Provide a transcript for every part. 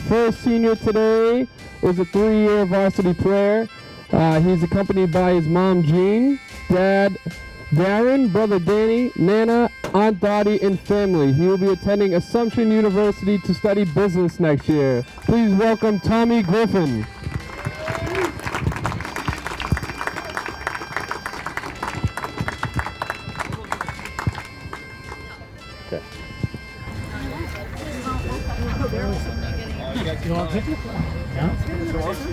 first senior today is a 3-year varsity player. He's accompanied by his mom, Jean, dad, Darren, brother Danny, Nana, Aunt Dottie, and family. He will be attending Assumption University to study business next year. Please welcome Tommy Griffin. You want to pick it? Yeah. What do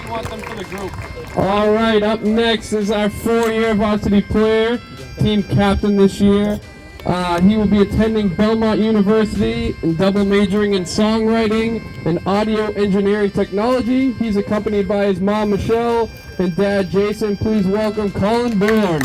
you want them for the group? All right, up next is our 4-year varsity player, team captain this year. He will be attending Belmont University and double majoring in songwriting and audio engineering technology. He's accompanied by his mom, Michelle, and dad, Jason. Please welcome Colin Bourne.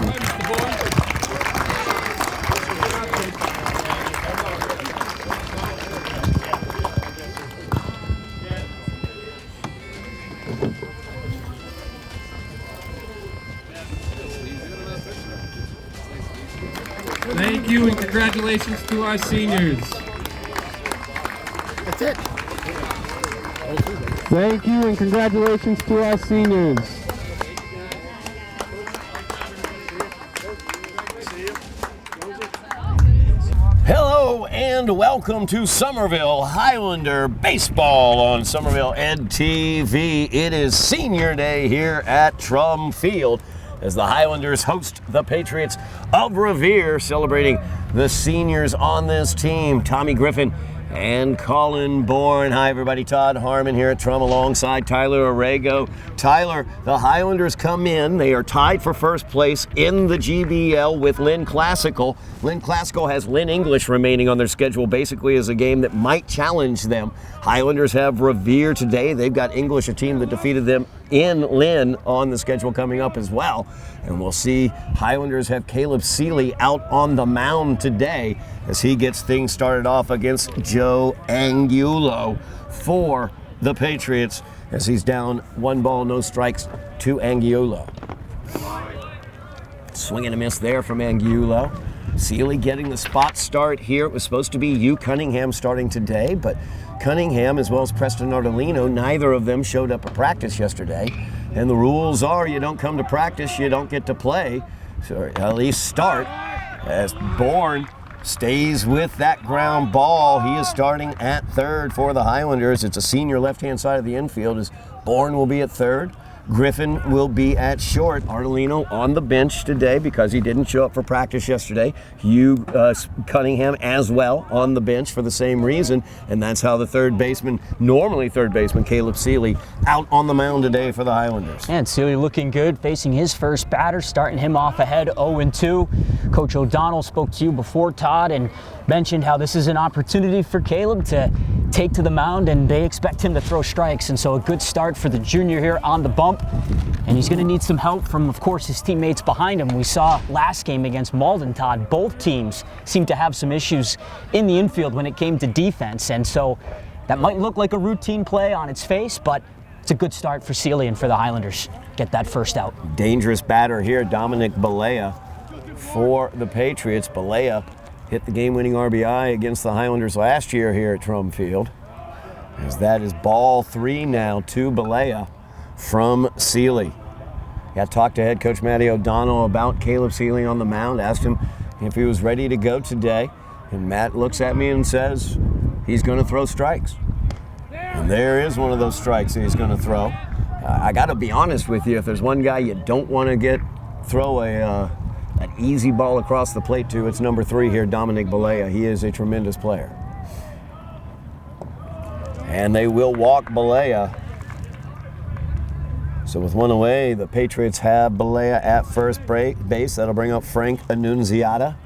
Thank you and congratulations to our seniors. That's it. Thank you and congratulations to our seniors. Hello and welcome to Somerville Highlander Baseball on Somerville Ed TV. It is senior day here at Trum Field as the Highlanders host the Patriots of Revere, celebrating the seniors on this team, Tommy Griffin and Colin Bourne. Hi everybody, Todd, Harmon here at Trum alongside Tyler Aragao. Tyler, the Highlanders come in. They are tied for first place in the GBL with Lynn Classical. Lynn Classical has Lynn English remaining on their schedule, basically as a game that might challenge them. Highlanders have Revere today. They've got English, a team that defeated them in Lynn, on the schedule coming up as well. And we'll see Highlanders have Caleb Seeley out on the mound today as he gets things started off against Joe Angulo for the Patriots as he's down 1 ball, no strikes to Angulo. Swing and a miss there from Angulo. Seeley getting the spot start here. It was supposed to be Hugh Cunningham starting today, but Cunningham as well as Preston Ardolino, neither of them showed up at practice yesterday. And the rules are you don't come to practice, you don't get to play, so at least start, as Bourne stays with that ground ball. He is starting at third for the Highlanders. It's a senior left-hand side of the infield as Bourne will be at third. Griffin will be at short. Ardolino on the bench today because he didn't show up for practice yesterday. Hugh Cunningham as well on the bench for the same reason. And that's how the normally third baseman, Caleb Seeley, out on the mound today for the Highlanders. And Seeley looking good, facing his first batter, starting him off ahead 0-2. Coach O'Donnell spoke to you before, Todd, and mentioned how this is an opportunity for Caleb to take to the mound, and they expect him to throw strikes. And so a good start for the junior here on the bump. And he's going to need some help from, of course, his teammates behind him. We saw last game against Malden, Todd, both teams seemed to have some issues in the infield when it came to defense. And so that might look like a routine play on its face, but it's a good start for Seeley and for the Highlanders. Get that first out. Dangerous batter here, Dominic Balea for the Patriots. Balea hit the game-winning RBI against the Highlanders last year here at Trum Field. As that is ball 3 now to Balea from Seeley. Got to talk to head coach Matty O'Donnell about Caleb Seeley on the mound. Asked him if he was ready to go today. And Matt looks at me and says he's going to throw strikes. And there is one of those strikes that he's going to throw. I got to be honest with you. If there's one guy you don't want to throw an easy ball across the plate to, it's number 3 here, Dominic Balea. He is a tremendous player. And they will walk Balea. So with 1 away, the Patriots have Balea at first base. That'll bring up Frank Annunziata.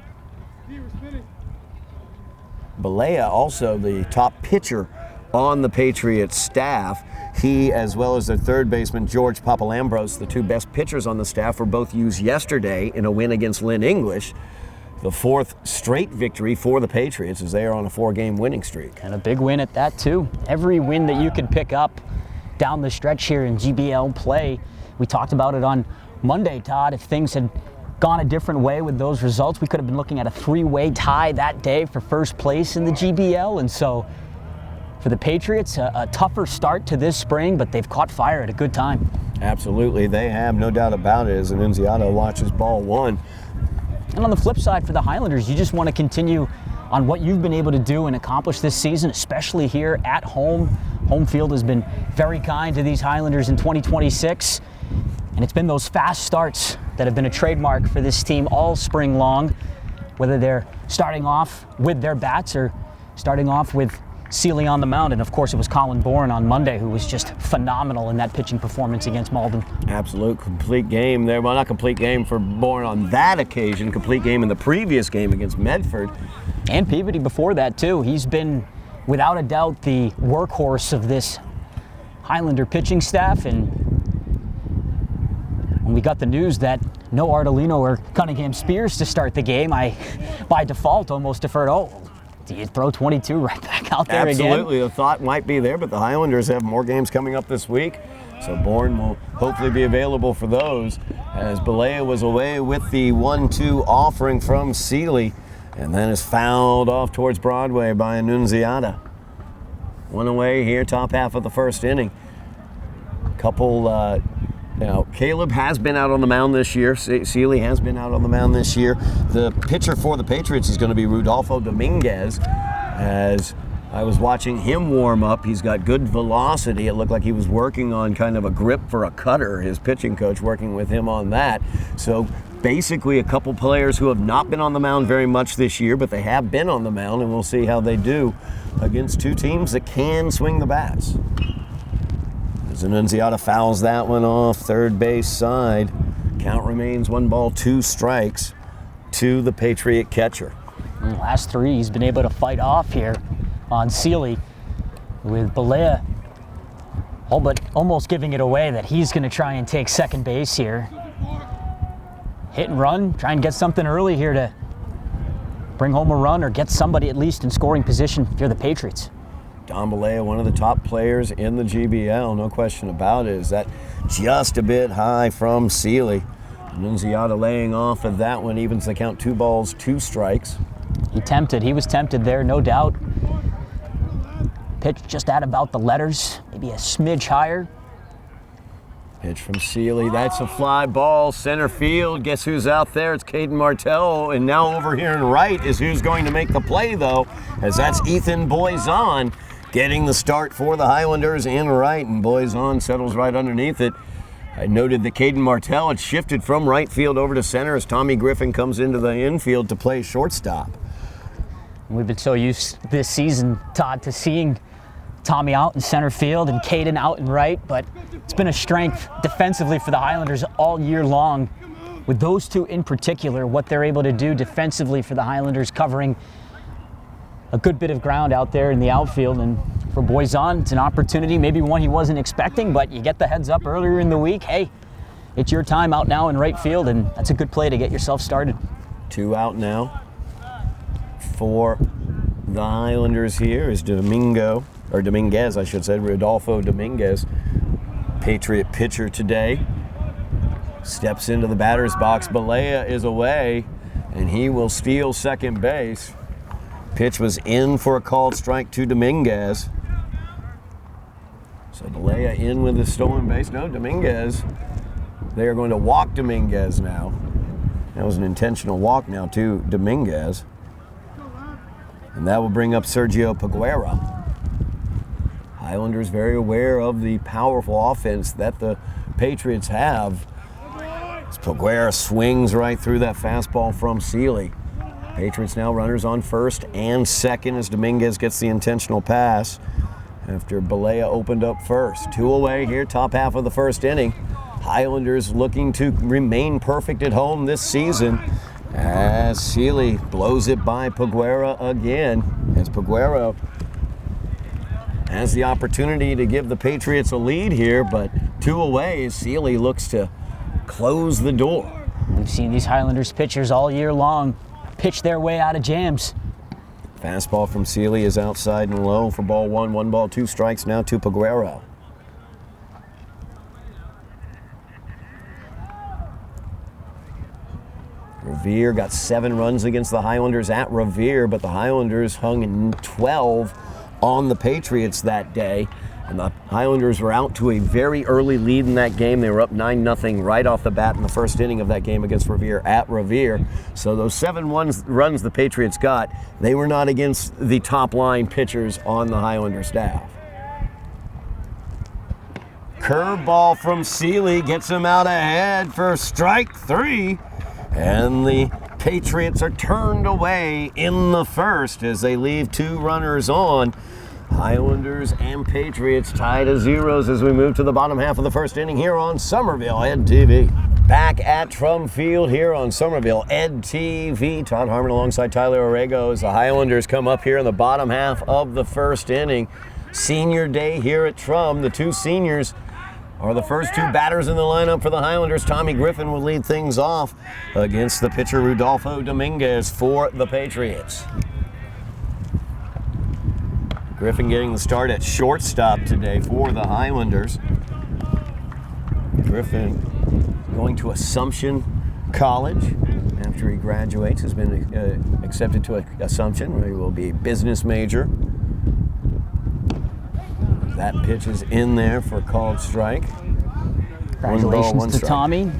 Balea also the top pitcher on the Patriots staff. He, as well as their third baseman, George Papalambros, the 2 best pitchers on the staff, were both used yesterday in a win against Lynn English. The 4th straight victory for the Patriots as they are on a 4-game winning streak. And a big win at that, too. Every win that you can pick up down the stretch here in GBL play We talked about it on Monday, Todd. If things had gone a different way with those results, we could have been looking at a 3-way tie that day for first place in the GBL. And so for the Patriots, a tougher start to this spring, but they've caught fire at a good time. Absolutely, they have, no doubt about it, as Annunziata watches ball one. And on the flip side for the Highlanders, you just want to continue on what you've been able to do and accomplish this season, especially here at home. Home field has been very kind to these Highlanders in 2026. And it's been those fast starts that have been a trademark for this team all spring long, whether they're starting off with their bats or starting off with Seeley on the mound. And of course, it was Colin Bourne on Monday who was just phenomenal in that pitching performance against Malden. Absolute complete game there. Well, not complete game for Bourne on that occasion, complete game in the previous game against Medford. And Peabody before that, too. He's been, without a doubt, the workhorse of this Highlander pitching staff. And when we got the news that no Ardolino or Cunningham Spears to start the game, I, by default, almost deferred, do you throw 22 right back out there again? Absolutely, the thought might be there, but the Highlanders have more games coming up this week, so Bourne will hopefully be available for those, as Balea was away with the 1-2 offering from Seeley, and then is fouled off towards Broadway by Annunziata. One away here, top half of the first inning. Now, Caleb has been out on the mound this year. Seeley has been out on the mound this year. The pitcher for the Patriots is going to be Rudolfo Dominguez. As I was watching him warm up, he's got good velocity. It looked like he was working on kind of a grip for a cutter, his pitching coach working with him on that. So basically a couple players who have not been on the mound very much this year, but they have been on the mound, and we'll see how they do against two teams that can swing the bats. As Annunziata fouls that one off third base side. Count remains 1-2 to the Patriot catcher. In the last three, he's been able to fight off here on Seeley, with Balea but almost giving it away that he's going to try and take second base here. Hit and run, try and get something early here to bring home a run or get somebody at least in scoring position if you're the Patriots. Don Balea, one of the top players in the GBL, no question about it. Is that just a bit high from Seeley? Annunziata laying off of that one, evens the count 2-2. He was tempted there, no doubt. Pitch just at about the letters, maybe a smidge higher. Pitch from Seeley, that's a fly ball, center field. Guess who's out there? It's Caden Martell, and now over here in right is who's going to make the play, though, as that's Ethan Boyzon getting the start for the Highlanders in right, and Boyzon settles right underneath it. I noted that Caden Martell had shifted from right field over to center as Tommy Griffin comes into the infield to play shortstop. We've been so used this season, Todd, to seeing Tommy out in center field and Caden out in right, but it's been a strength defensively for the Highlanders all year long. With those two in particular, what they're able to do defensively for the Highlanders, covering a good bit of ground out there in the outfield. And for Boyzon, it's an opportunity, maybe one he wasn't expecting, but you get the heads up earlier in the week. Hey, it's your time out now in right field, and that's a good play to get yourself started. 2 out now for the Highlanders here is Dominguez, I should say, Rodolfo Dominguez, Patriot pitcher today. Steps into the batter's box. Balea is away, and he will steal second base. Pitch was in for a called strike to Dominguez. So Balea in with the stolen base. No, Dominguez. They are going to walk Dominguez now. That was an intentional walk now to Dominguez. And that will bring up Sergio Peguera. Highlanders very aware of the powerful offense that the Patriots have. As Peguera swings right through that fastball from Seeley. Patriots now runners on first and second as Dominguez gets the intentional pass after Balea opened up first. 2 away here, top half of the first inning. Highlanders looking to remain perfect at home this season as Seeley blows it by Peguera again, as Peguera has the opportunity to give the Patriots a lead here, but 2 away as Seeley looks to close the door. We've seen these Highlanders pitchers all year long pitch their way out of jams. Fastball from Seeley is outside and low for ball 1. 1-2 now to Peguera. Revere, got 7 runs against the Highlanders at Revere, but the Highlanders hung in 12 on the Patriots that day. And the Highlanders were out to a very early lead in that game. They were up 9-0 right off the bat in the first inning of that game against Revere at Revere. So those 7 runs the Patriots got, they were not against the top line pitchers on the Highlander staff. Curveball from Seeley gets him out ahead for strike 3. And the Patriots are turned away in the first as they leave 2 runners on. Highlanders and Patriots tied at 0s as we move to the bottom half of the first inning here on Somerville Ed TV. Back at Trum Field here on Somerville Ed TV. Todd Harmon alongside Tyler Aragao as the Highlanders come up here in the bottom half of the first inning. Senior day here at Trum. The 2 seniors are the first 2 batters in the lineup for the Highlanders. Tommy Griffin will lead things off against the pitcher Rudolfo Dominguez for the Patriots. Griffin getting the start at shortstop today for the Highlanders. Griffin going to Assumption College after he graduates, has been accepted to Assumption, where he will be a business major. That pitch is in there for a called strike. Congratulations to Tommy.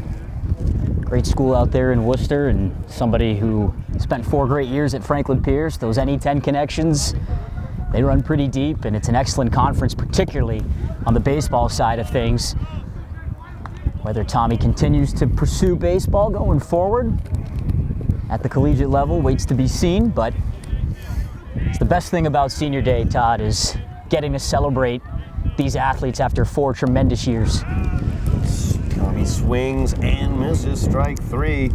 Great school out there in Worcester, and somebody who spent 4 great years at Franklin Pierce. Those NE10 connections, they run pretty deep, and it's an excellent conference, particularly on the baseball side of things. Whether Tommy continues to pursue baseball going forward at the collegiate level waits to be seen, but it's the best thing about senior day, Todd, is getting to celebrate these athletes after 4 tremendous years. Tommy swings and misses strike 3.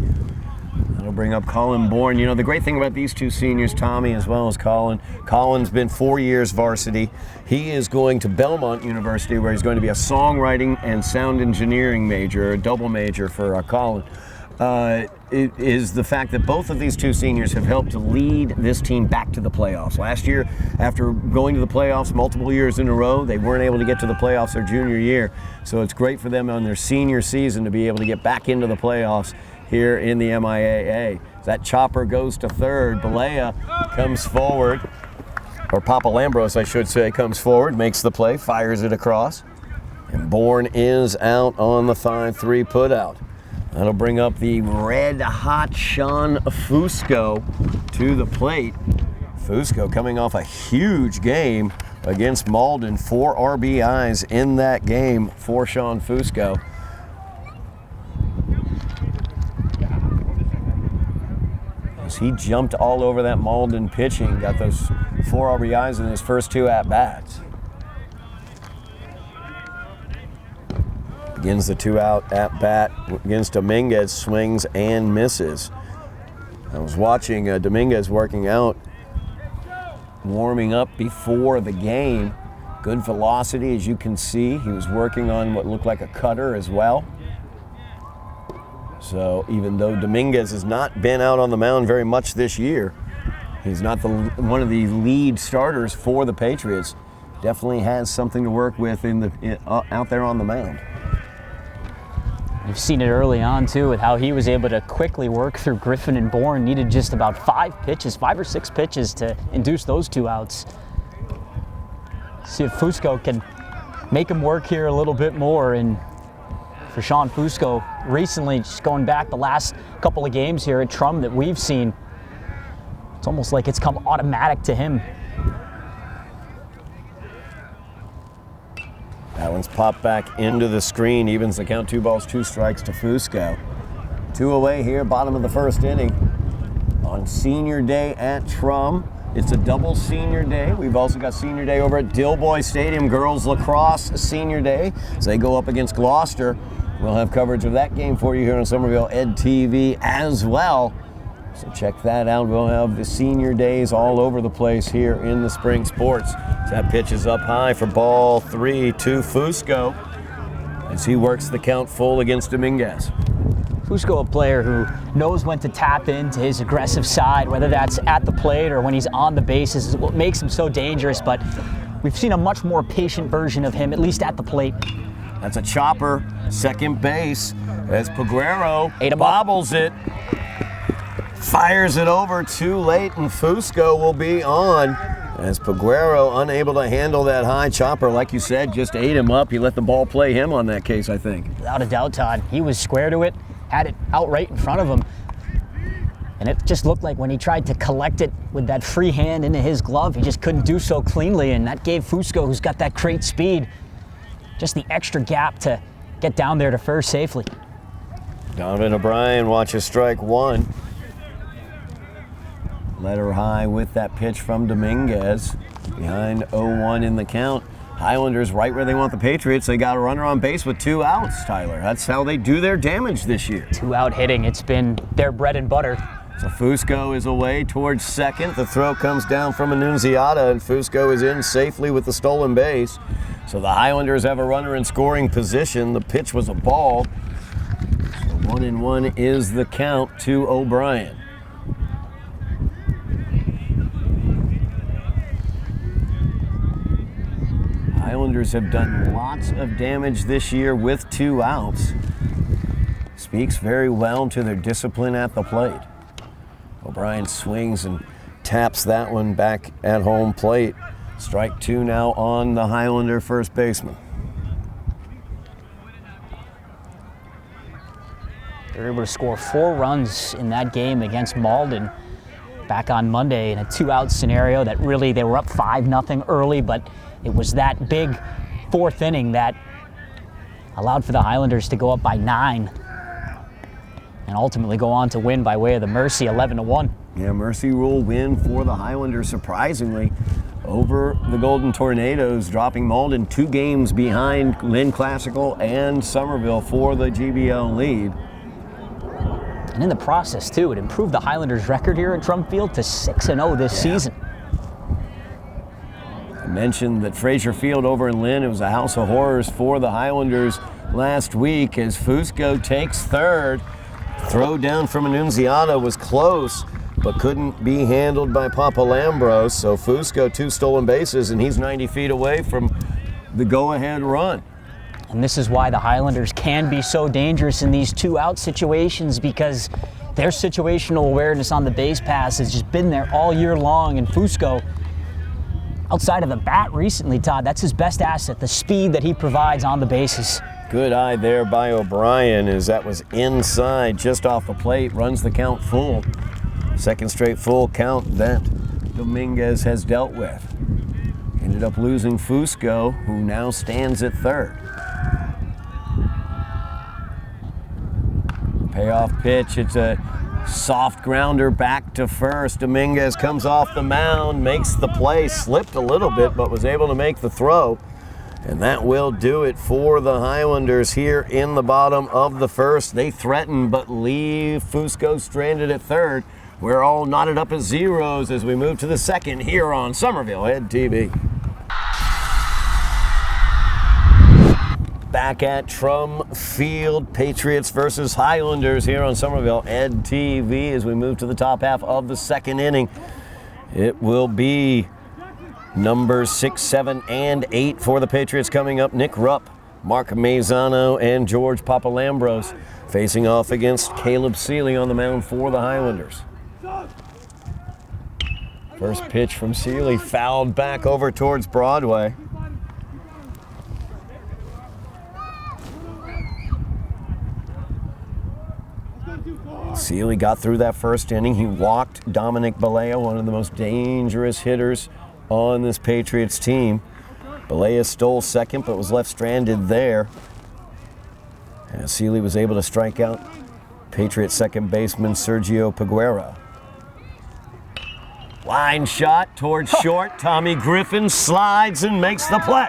That'll bring up Colin Bourne. You know, the great thing about these 2 seniors, Tommy as well as Colin, Colin's been 4 years varsity. He is going to Belmont University, where he's going to be a songwriting and sound engineering major, a double major for Colin. It is the fact that both of these 2 seniors have helped to lead this team back to the playoffs. Last year, after going to the playoffs multiple years in a row, they weren't able to get to the playoffs their junior year. So it's great for them on their senior season to be able to get back into the playoffs here in the MIAA. That chopper goes to third. Balea comes forward, or Papa Lambros, I should say, comes forward, makes the play, fires it across. And Bourne is out on the 5-3 putout. That'll bring up the red-hot Sean Fusco to the plate. Fusco coming off a huge game against Malden. 4 RBIs in that game for Sean Fusco. As he jumped all over that Malden pitching, got those 4 RBIs in his first 2 at-bats. Begins the 2-out at-bat against Dominguez, swings and misses. I was watching Dominguez working out, warming up before the game. Good velocity, as you can see. He was working on what looked like a cutter as well. So even though Dominguez has not been out on the mound very much this year, he's not one of the lead starters for the Patriots. Definitely has something to work with out there on the mound. You've seen it early on, too, with how he was able to quickly work through Griffin and Bourne. Needed just about 5 or 6 pitches to induce those 2 outs. See if Fusco can make him work here a little bit more. And for Sean Fusco, recently, just going back the last couple of games here at Trum that we've seen, it's almost like it's come automatic to him. That one's popped back into the screen, evens the count, 2 balls, 2 strikes to Fusco. 2 away here, bottom of the first inning. On senior day at Trum. It's a double senior day. We've also got senior day over at Dilboy Stadium, girls lacrosse senior day. As they go up against Gloucester. We'll have coverage of that game for you here on Somerville Ed TV as well. So check that out. We'll have the senior days all over the place here in the spring sports. That pitch is up high for ball 3 to Fusco as he works the count full against Dominguez. Fusco, a player who knows when to tap into his aggressive side, whether that's at the plate or when he's on the bases, is what makes him so dangerous, but we've seen a much more patient version of him, at least at the plate. That's a chopper, second base, as Peguero bobbles it. Fires it over too late, and Fusco will be on as Paguero unable to handle that high chopper. Like you said, just ate him up. He let the ball play him on that case, I think. Without a doubt, Todd. He was square to it, had it out right in front of him. And it just looked like when he tried to collect it with that free hand into his glove, he just couldn't do so cleanly, and that gave Fusco, who's got that great speed, just the extra gap to get down there to first safely. Donovan O'Brien watches strike one. Let her high with that pitch from Dominguez. Behind 0-1 in the count. Highlanders right where they want the Patriots. They got a runner on base with 2 outs, Tyler. That's how they do their damage this year. 2-out hitting, it's been their bread and butter. So Fusco is away towards second. The throw comes down from Annunziata, and Fusco is in safely with the stolen base. So the Highlanders have a runner in scoring position. The pitch was a ball. So 1-1 is the count to O'Brien. Highlanders have done lots of damage this year with 2 outs. Speaks very well to their discipline at the plate. O'Brien swings and taps that one back at home plate. Strike 2 now on the Highlander first baseman. They were able to score 4 runs in that game against Malden back on Monday in a 2-out scenario that really, they were up 5-0 early, but it was that big 4th inning that allowed for the Highlanders to go up by 9 and ultimately go on to win by way of the Mercy 11-1. Yeah, Mercy Rule win for the Highlanders, surprisingly, over the Golden Tornadoes, dropping Malden 2 games behind Lynn Classical and Somerville for the GBL lead. And in the process, too, it improved the Highlanders' record here at Drumfield to 6-0 this season. I mentioned that Frazier Field over in Lynn, it was a house of horrors for the Highlanders last week as Fusco takes third. Throw down from Annunziata was close, but couldn't be handled by Papalambros. So Fusco 2 stolen bases, and he's 90 feet away from the go-ahead run. And this is why the Highlanders can be so dangerous in these 2-out situations, because their situational awareness on the base pass has just been there all year long. And Fusco, outside of the bat recently, Todd, that's his best asset, the speed that he provides on the bases. Good eye there by O'Brien as that was inside, just off the plate, runs the count full. Second straight full count that Dominguez has dealt with. Ended up losing Fusco, who now stands at third. Payoff pitch, it's a soft grounder back to first. Dominguez comes off the mound, makes the play, slipped a little bit, but was able to make the throw. And that will do it for the Highlanders here in the bottom of the first. They threaten but leave Fusco stranded at third. We're all knotted up as zeros as we move to the second here on Somerville Ed TV. Back at Trum Field, Patriots versus Highlanders here on Somerville Ed TV as we move to the top half of the second inning. It will be numbers 6, 7, and 8 for the Patriots coming up. Nick Rupp, Mark Mazzano, and George Papalambros facing off against Caleb Seeley on the mound for the Highlanders. First pitch from Seeley fouled back over towards Broadway. Seeley got through that first inning. He walked Dominic Balea, one of the most dangerous hitters on this Patriots team. Balea stole second but was left stranded there. And Seeley was able to strike out Patriots second baseman Sergio Paguero. Line shot towards short. Tommy Griffin slides and makes the play.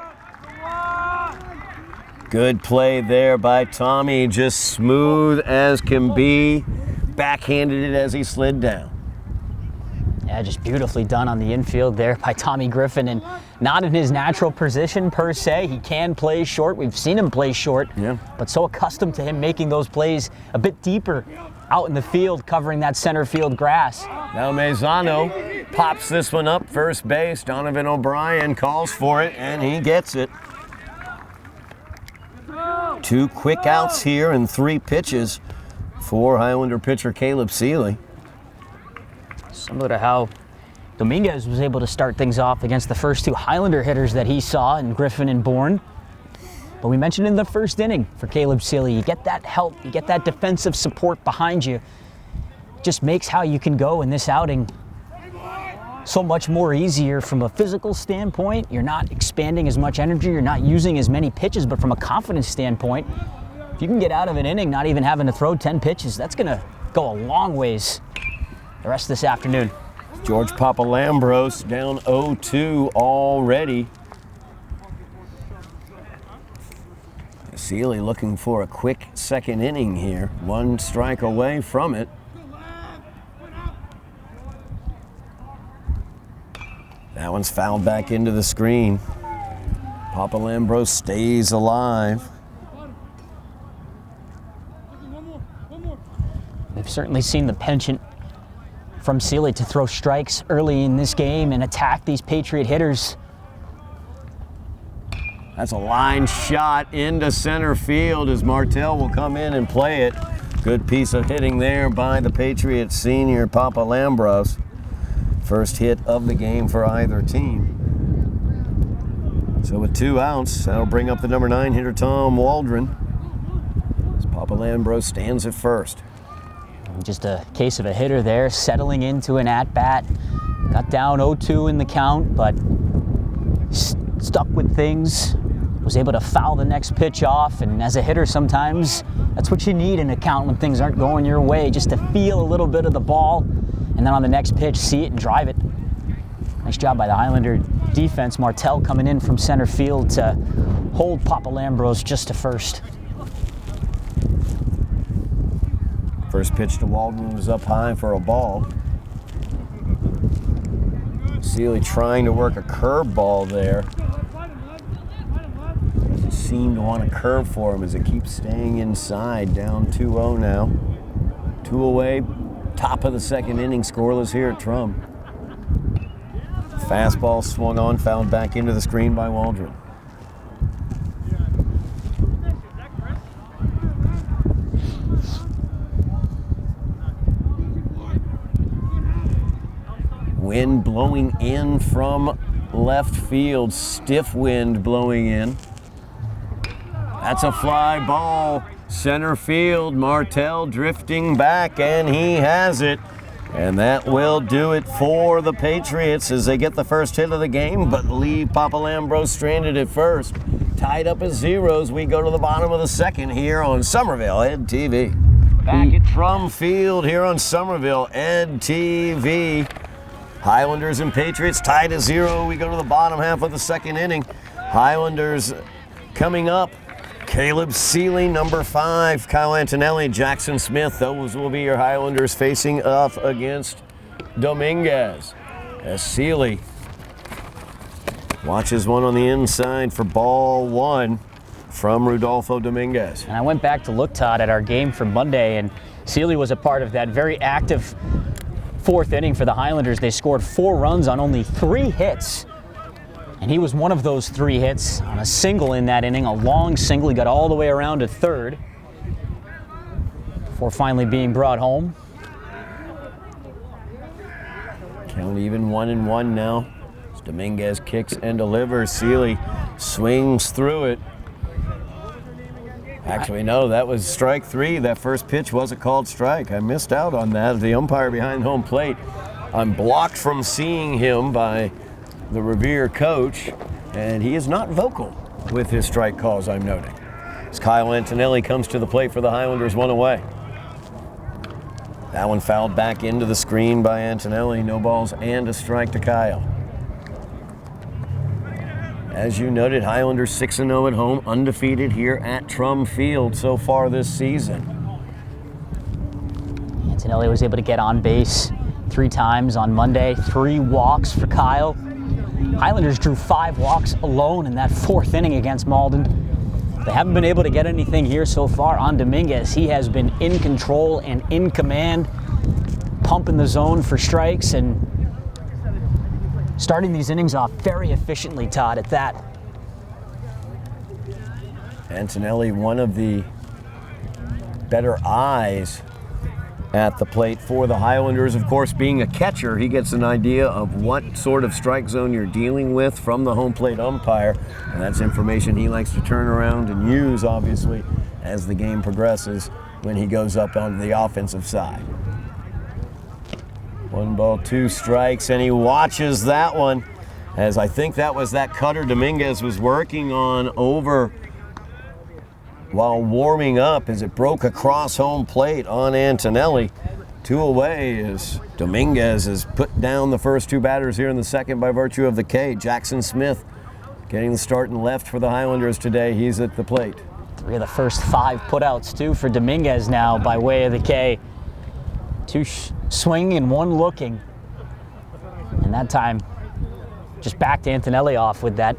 Good play there by Tommy, just smooth as can be. Backhanded it as he slid down. Yeah, just beautifully done on the infield there by Tommy Griffin, and not in his natural position per se. He can play short. We've seen him play short, but so accustomed to him making those plays a bit deeper out in the field, covering that center field grass. Now Mazzano pops this one up first base. Donovan O'Brien calls for it, and he gets it. 2 quick outs here and 3 pitches for Highlander pitcher Caleb Seeley. Similar to how Dominguez was able to start things off against the first two Highlander hitters that he saw in Griffin and Bourne. But we mentioned in the first inning for Caleb Seeley, you get that help, you get that defensive support behind you. It just makes how you can go in this outing so much more easier from a physical standpoint. You're not expanding as much energy, you're not using as many pitches, but from a confidence standpoint, if you can get out of an inning not even having to throw 10 pitches, that's gonna go a long ways the rest of this afternoon. George Papalambros down 0-2 already. Seeley looking for a quick second inning here. One strike away from it. That one's fouled back into the screen. Papalambros stays alive. We've certainly seen the penchant from Seeley to throw strikes early in this game and attack these Patriot hitters. That's a line shot into center field as Martell will come in and play it. Good piece of hitting there by the Patriots senior Papalambros. First hit of the game for either team. So with 2 outs, that'll bring up the number 9 hitter Tom Waldron as Papalambros stands at first. Just a case of a hitter there settling into an at-bat. Got down 0-2 in the count, but stuck with things. Was able to foul the next pitch off, and as a hitter sometimes that's what you need in a count when things aren't going your way, just to feel a little bit of the ball and then on the next pitch see it and drive it. Nice job by the Highlander defense. Martell coming in from center field to hold Papalambros just to first. First pitch to Waldron was up high for a ball. Seeley trying to work a curveball there. Doesn't seem to want to curve for him as it keeps staying inside. Down 2-0 now. 2 away. Top of the second inning, scoreless here at Trum. Fastball swung on, fouled back into the screen by Waldron. Wind blowing in from left field, stiff wind blowing in. That's a fly ball, center field. Martell drifting back, and he has it. And that will do it for the Patriots as they get the first hit of the game, but leave Papalambros stranded at first. Tied up at 0 as we go to the bottom of the second here on Somerville Ed TV. Back at Trum Field here on Somerville Ed TV. Highlanders and Patriots tied at 0. We go to the bottom half of the second inning. Highlanders coming up. Caleb Seeley, number 5. Kyle Antonelli, Jackson Smith. Those will be your Highlanders facing off against Dominguez. As Seeley watches one on the inside for ball 1 from Rudolfo Dominguez. And I went back to look, Todd, at our game from Monday, and Seeley was a part of that very active 4th inning for the Highlanders. They scored 4 runs on only 3 hits. And he was one of those 3 hits on a single in that inning, a long single. He got all the way around to third before finally being brought home. Count even 1-1 now. As Dominguez kicks and delivers. Seeley swings through it. Actually, no, that was strike 3. That first pitch was a called strike. I missed out on that. The umpire behind home plate. I'm blocked from seeing him by the Revere coach, and he is not vocal with his strike calls, I'm noting. As Kyle Antonelli comes to the plate for the Highlanders, 1 away. That one fouled back into the screen by Antonelli. No balls and a strike to Kyle. As you noted, Highlanders 6-0 at home, undefeated here at Trum Field so far this season. Antonelli was able to get on base 3 times on Monday, 3 walks for Kyle. Highlanders drew 5 walks alone in that 4th inning against Malden. They haven't been able to get anything here so far on Dominguez. He has been in control and in command, pumping the zone for strikes and starting these innings off very efficiently, Todd, at that. Antonelli, one of the better eyes at the plate for the Highlanders. Of course, being a catcher, he gets an idea of what sort of strike zone you're dealing with from the home plate umpire, and that's information he likes to turn around and use, obviously, as the game progresses when he goes up onto the offensive side. 1 ball, 2 strikes, and he watches that one, as I think that was that cutter Dominguez was working on over while warming up, as it broke across home plate on Antonelli. 2 away as Dominguez has put down the first 2 batters here in the second by virtue of the K. Jackson Smith getting the start in left for the Highlanders today. He's at the plate. 3 of the first 5 putouts, too, for Dominguez now by way of the K. 2 swinging and 1 looking. And that time, just backed Antonelli off with that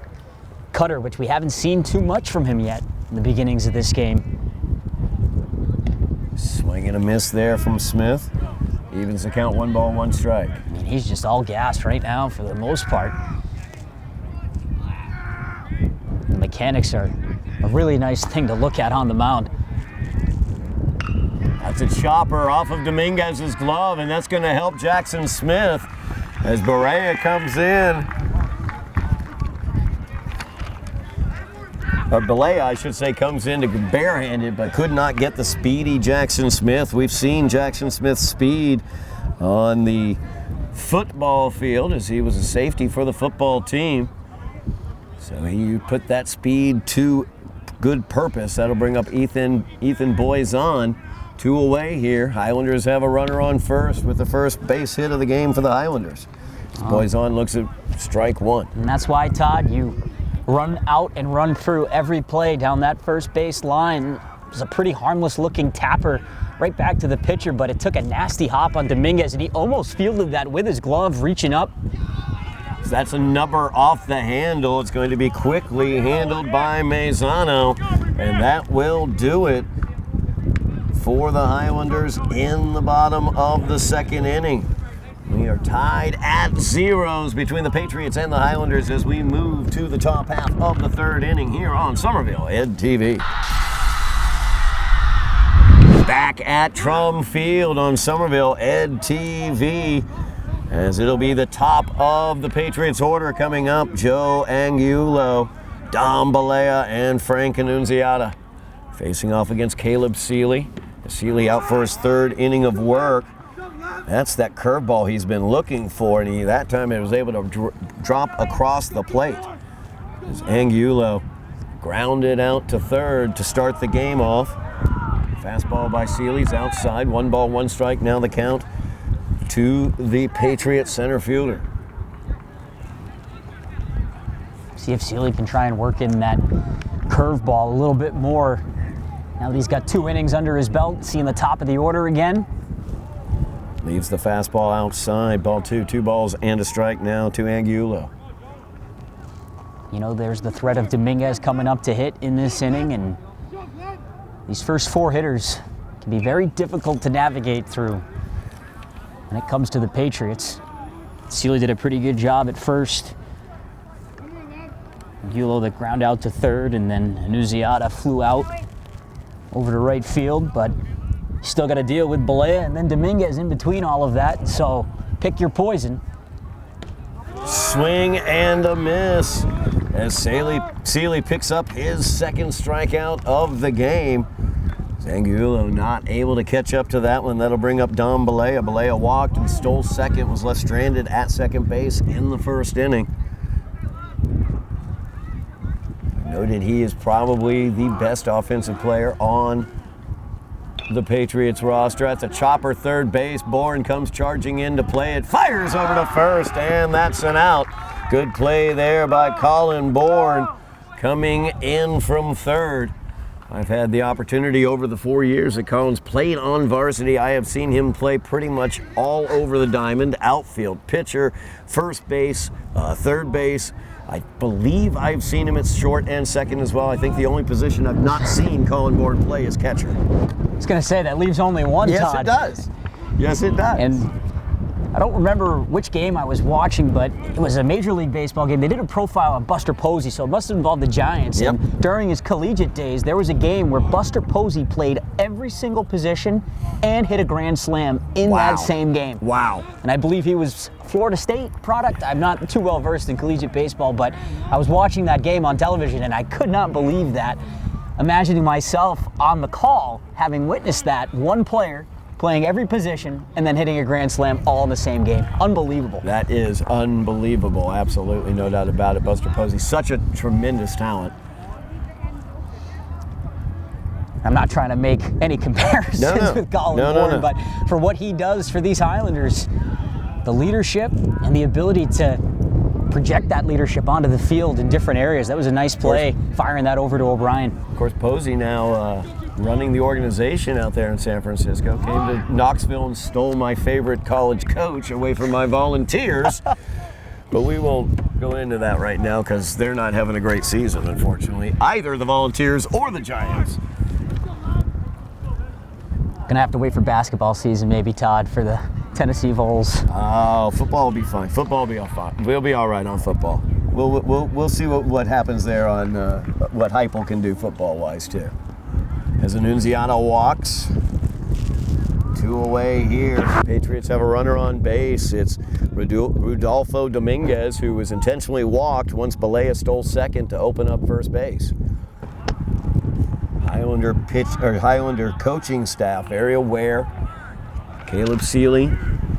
cutter, which we haven't seen too much from him yet in the beginnings of this game. Swing and a miss there from Smith. Evens the count, 1 ball, 1 strike. I mean, he's just all gas right now for the most part. The mechanics are a really nice thing to look at on the mound. That's a chopper off of Dominguez's glove, and that's going to help Jackson Smith as Barea comes in. Or Balea, I should say, comes in to barehanded, but could not get the speedy Jackson Smith. We've seen Jackson Smith's speed on the football field as he was a safety for the football team. So you put that speed to good purpose. That'll bring up Ethan Boyzon. 2 away here. Highlanders have a runner on first with the first base hit of the game for the Highlanders. Boyzon looks at strike 1. And that's why, Todd, you run out and run through every play down that first base line. It was a pretty harmless looking tapper right back to the pitcher, but it took a nasty hop on Dominguez, and he almost fielded that with his glove reaching up. That's a number off the handle. It's going to be quickly handled by Maizano, and that will do it for the Highlanders in the bottom of the second inning. We are tied at 0s between the Patriots and the Highlanders as we move to the top half of the 3rd inning here on Somerville Ed TV. Back at Trum Field on Somerville Ed TV, as it'll be the top of the Patriots order coming up. Joe Angulo, Dom Balea, and Frank Annunziata facing off against Caleb Seeley. Seeley out for his 3rd inning of work. That's that curveball he's been looking for, and that time it was able to drop across the plate. As Angulo grounded out to 3rd to start the game off. Fastball by Seeley's outside. 1 ball, 1 strike. Now the count to the Patriots center fielder. See if Seeley can try and work in that curveball a little bit more. Now that he's got 2 innings under his belt, seeing the top of the order again. Leaves the fastball outside. Ball 2, 2 balls and a strike now to Angulo. You know, there's the threat of Dominguez coming up to hit in this inning, and these first 4 hitters can be very difficult to navigate through when it comes to the Patriots. Seeley did a pretty good job at first. Angulo the ground out to 3rd, and then Annunziata flew out over to right field, but still got to deal with Balea and then Dominguez in between all of that, so pick your poison. Swing and a miss as Seeley picks up his 2nd strikeout of the game. Angulo not able to catch up to that one. That'll bring up Dom Balea. Balea walked and stole 2nd, was left stranded at 2nd base in the 1st inning. Noted he is probably the best offensive player on the Patriots roster. That's a chopper 3rd base. Bourne comes charging in to play it. Fires over to 1st, and that's an out. Good play there by Colin Bourne coming in from 3rd. I've had the opportunity over the 4 years that Colin's played on varsity. I have seen him play pretty much all over the diamond. Outfield, pitcher, 1st base, 3rd base. I believe I've seen him at short and 2nd as well. I think the only position I've not seen Colin Bourne play is catcher. I was going to say, that leaves only one, Yes, Todd. it does. Yes, it does. And I don't remember which game I was watching, but it was a Major League Baseball game. They did a profile on Buster Posey, so it must have involved the Giants. Yep. And during his collegiate days, there was a game where Buster Posey played every single position and hit a grand slam in Wow. that same game. Wow. And I believe he was Florida State product. I'm not too well versed in collegiate baseball, but I was watching that game on television and I could not believe that. Imagining myself on the call, having witnessed that, one player playing every position and then hitting a grand slam all in the same game. Unbelievable. That is unbelievable. Absolutely, no doubt about it. Buster Posey, such a tremendous talent. I'm not trying to make any comparisons with Colin Ward, but for what he does for these Highlanders, the leadership and the ability to project that leadership onto the field in different areas. That was a nice play, firing that over to O'Brien. Of course, Posey now running the organization out there in San Francisco. Came to Knoxville and stole my favorite college coach away from my Volunteers. But we won't go into that right now because they're not having a great season, unfortunately. Either the Volunteers or the Giants. Gonna have to wait for basketball season, maybe, Todd, for the Tennessee Vols. Oh, football will be fine. Football will be all fine. We'll be all right on football. We'll see what happens there on what Heupel can do football-wise, too. As Annunziata walks, 2 away here. Patriots have a runner on base. It's Rudolfo Dominguez, who was intentionally walked once Balea stole second to open up first base. Highlander coaching staff very aware. Caleb Seeley,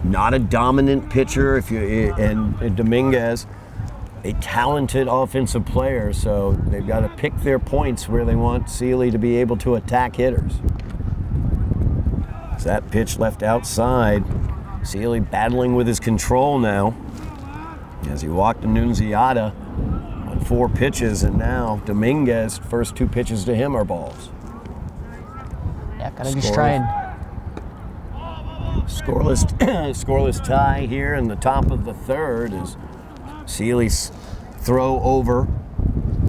not a dominant pitcher, and Dominguez, a talented offensive player, so they've got to pick their points where they want Seeley to be able to attack hitters. As that pitch left outside, Seeley battling with his control now as he walked Annunziata on 4 pitches, and now Dominguez, first 2 pitches to him are balls. Yeah, gotta just try and... Scoreless tie here in the top of the third as Seeley's throw over.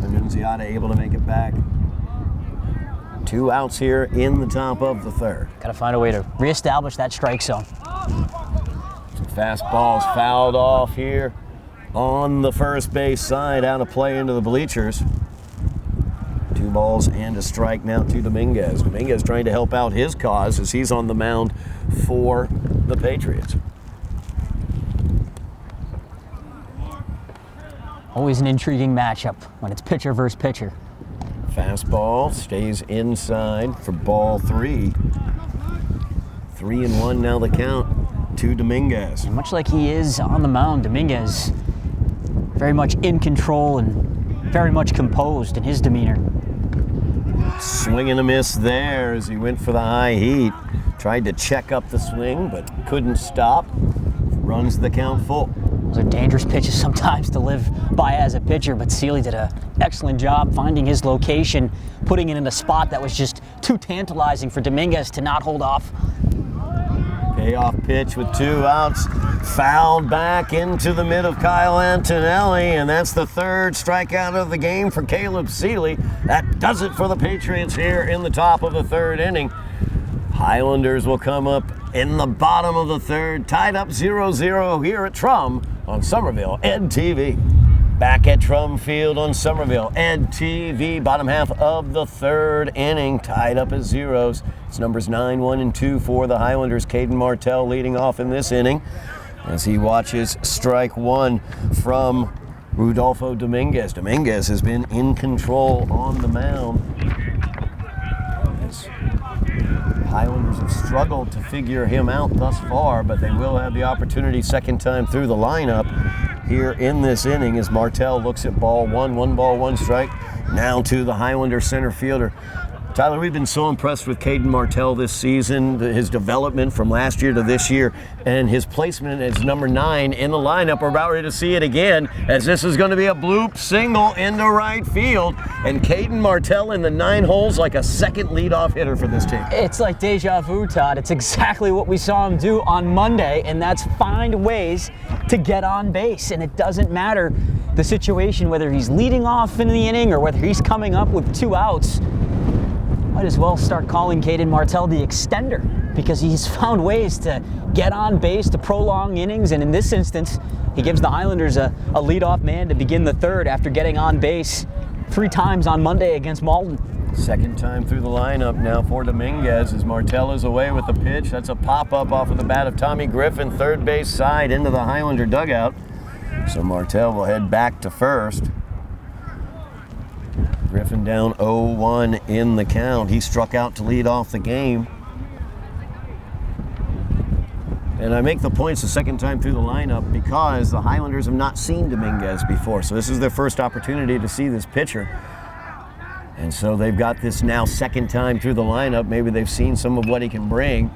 Annunziata able to make it back. 2 outs here in the top of the third. Gotta find a way to reestablish that strike zone. Fastball's fouled off here on the first base side, out of play into the bleachers. 2 balls and a strike now to Dominguez. Dominguez trying to help out his cause as he's on the mound for the Patriots. Always an intriguing matchup when it's pitcher versus pitcher. Fastball stays inside for ball 3. 3-1 now the count to Dominguez. And much like he is on the mound, Dominguez very much in control and very much composed in his demeanor. Swing and a miss there as he went for the high heat. Tried to check up the swing, but couldn't stop. Runs the count full. Those are dangerous pitches sometimes to live by as a pitcher, but Seeley did an excellent job finding his location, putting it in a spot that was just too tantalizing for Dominguez to not hold off. Payoff pitch with 2 outs. Fouled back into the mid of Kyle Antonelli, and that's the 3rd strikeout of the game for Caleb Seeley. That does it for the Patriots here in the top of the 3rd inning. Highlanders will come up in the bottom of the 3rd, tied up 0-0 here at Trum on Somerville Ed TV. Back at Trum Field on Somerville Ed TV, bottom half of the 3rd inning, tied up at 0s. It's numbers 9, 1, and 2 for the Highlanders. Caden Martell leading off in this inning as he watches strike 1 from Rudolfo Dominguez. Dominguez has been in control on the mound. Highlanders have struggled to figure him out thus far, but they will have the opportunity second time through the lineup here in this inning as Martell looks at ball 1, 1 ball, 1 strike. Now to the Highlander center fielder. Tyler, we've been so impressed with Caden Martell this season, his development from last year to this year, and his placement as number 9 in the lineup. We're about ready to see it again, as this is going to be a bloop single into right field, and Caden Martell in the 9 holes like a second leadoff hitter for this team. It's like deja vu, Todd. It's exactly what we saw him do on Monday, and that's find ways to get on base, and it doesn't matter the situation, whether he's leading off in the inning or whether he's coming up with 2 outs. Might as well start calling Caden Martell the extender, because he's found ways to get on base, to prolong innings, and in this instance, he gives the Highlanders a leadoff man to begin the third after getting on base 3 times on Monday against Malden. Second time through the lineup now for Dominguez as Martell is away with the pitch. That's a pop-up off of the bat of Tommy Griffin, third base side into the Highlander dugout. So Martell will head back to first. Griffin down 0-1 in the count. He struck out to lead off the game. And I make the points the second time through the lineup because the Highlanders have not seen Dominguez before. So this is their first opportunity to see this pitcher. And so they've got this now second time through the lineup. Maybe they've seen some of what he can bring.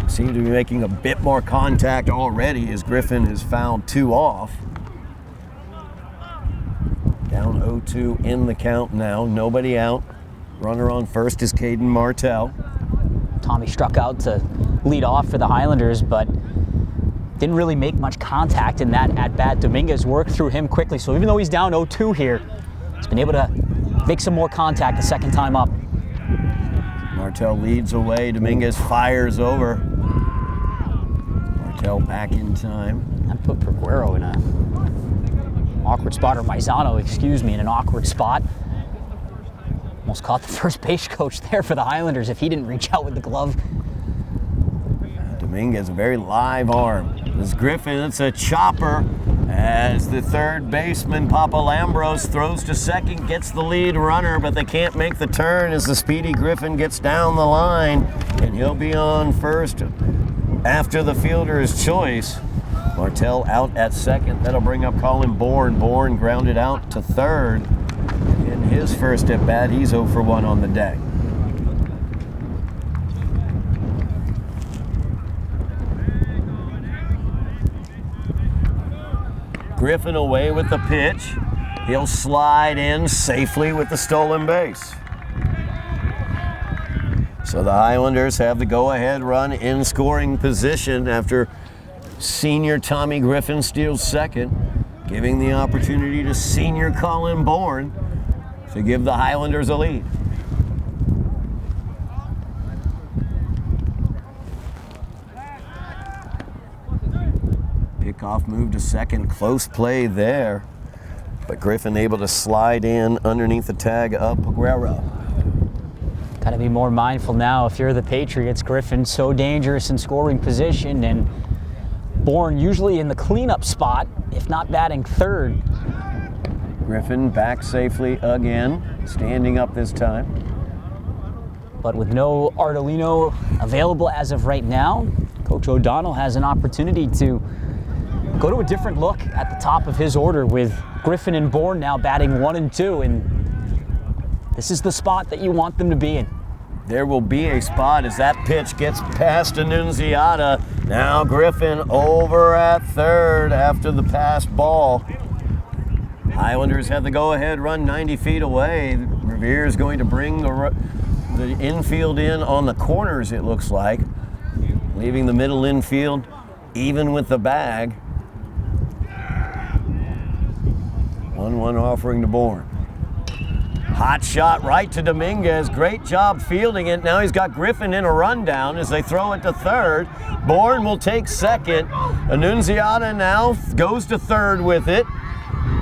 Seem to be making a bit more contact already as Griffin has fouled 2 off. Down 0-2 in the count now. Nobody out. Runner on first is Caden Martell. Tommy struck out to lead off for the Highlanders, but didn't really make much contact in that at-bat. Dominguez worked through him quickly, so even though he's down 0-2 here, he's been able to make some more contact the second time up. Martell leads away. Dominguez fires over. Martell back in time. That put Perguero in an awkward spot, or Maizano, excuse me, in an awkward spot. Almost caught the first base coach there for the Highlanders if he didn't reach out with the glove. Dominguez, a very live arm. This Griffin, it's a chopper as the third baseman, Papa Lambros, throws to second, gets the lead runner, but they can't make the turn as the speedy Griffin gets down the line, and he'll be on first after the fielder's choice. Martell out at second. That'll bring up Colin Bourne. Bourne grounded out to third in his first at bat. He's 0 for 1 on the day. Griffin away with the pitch. He'll slide in safely with the stolen base. So the Highlanders have the go-ahead run in scoring position after senior Tommy Griffin steals second, giving the opportunity to senior Colin Bourne to give the Highlanders a lead. Pickoff move to second, close play there, but Griffin able to slide in underneath the tag of Perguero. Got to be more mindful now if you're the Patriots. Griffin's so dangerous in scoring position, and Bourne usually in the cleanup spot, if not batting third. Griffin back safely again, standing up this time. But with no Ardolino available as of right now, Coach O'Donnell has an opportunity to go to a different look at the top of his order with Griffin and Bourne now batting 1 and 2, and this is the spot that you want them to be in. There will be a spot as that pitch gets past Annunziata. Now Griffin over at third after the passed ball. Highlanders have the go-ahead run 90 feet away. Revere is going to bring the infield in on the corners, it looks like, leaving the middle infield even with the bag. 1-1 offering to Bourne. Hot shot right to Dominguez. Great job fielding it. Now he's got Griffin in a rundown as they throw it to third. Bourne will take second. Annunziata now goes to third with it.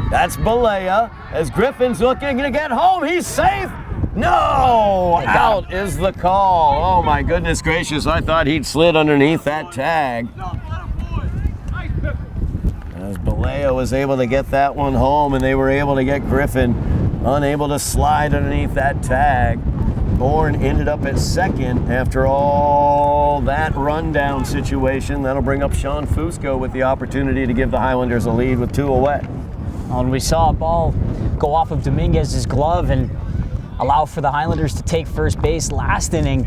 That's Balea as Griffin's looking to get home. He's safe. No! Out is the call. Oh my goodness gracious. I thought he'd slid underneath that tag. As Balea was able to get that one home, and they were able to get Griffin unable to slide underneath that tag. Bourne ended up at second after all that rundown situation. That'll bring up Sean Fusco with the opportunity to give the Highlanders a lead with 2 away. When we saw a ball go off of Dominguez's glove and allow for the Highlanders to take first base last inning,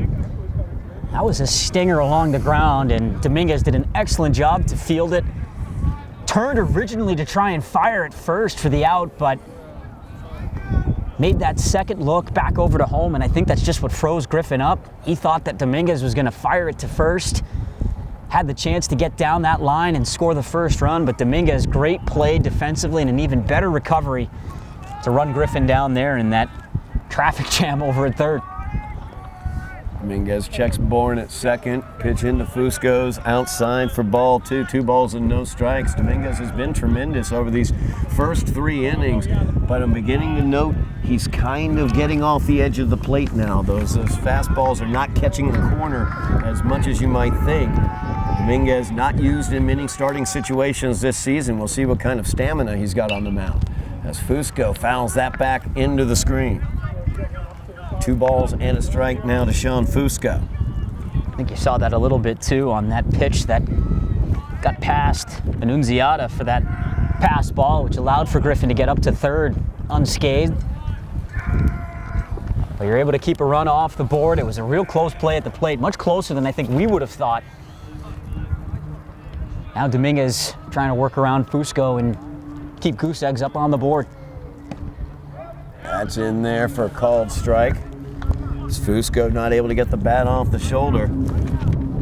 that was a stinger along the ground, and Dominguez did an excellent job to field it. Turned originally to try and fire it first for the out, but made that second look back over to home, and I think that's just what froze Griffin up. He thought that Dominguez was going to fire it to first. Had the chance to get down that line and score the first run, but Dominguez, great play defensively and an even better recovery to run Griffin down there in that traffic jam over at third. Dominguez checks Bourne at second. Pitch into Fusco's outside for ball 2. 2 balls and no strikes. Dominguez has been tremendous over these first 3 innings, but I'm beginning to note he's kind of getting off the edge of the plate now. Those fastballs are not catching the corner as much as you might think. Dominguez not used in many starting situations this season. We'll see what kind of stamina he's got on the mound as Fusco fouls that back into the screen. 2 balls and a strike now to Sean Fusco. I think you saw that a little bit too on that pitch that got past Annunziata for that pass ball, which allowed for Griffin to get up to third unscathed. But you're able to keep a run off the board. It was a real close play at the plate, much closer than I think we would have thought. Now Dominguez trying to work around Fusco and keep Goose Eggs up on the board. That's in there for a called strike. Fusco not able to get the bat off the shoulder.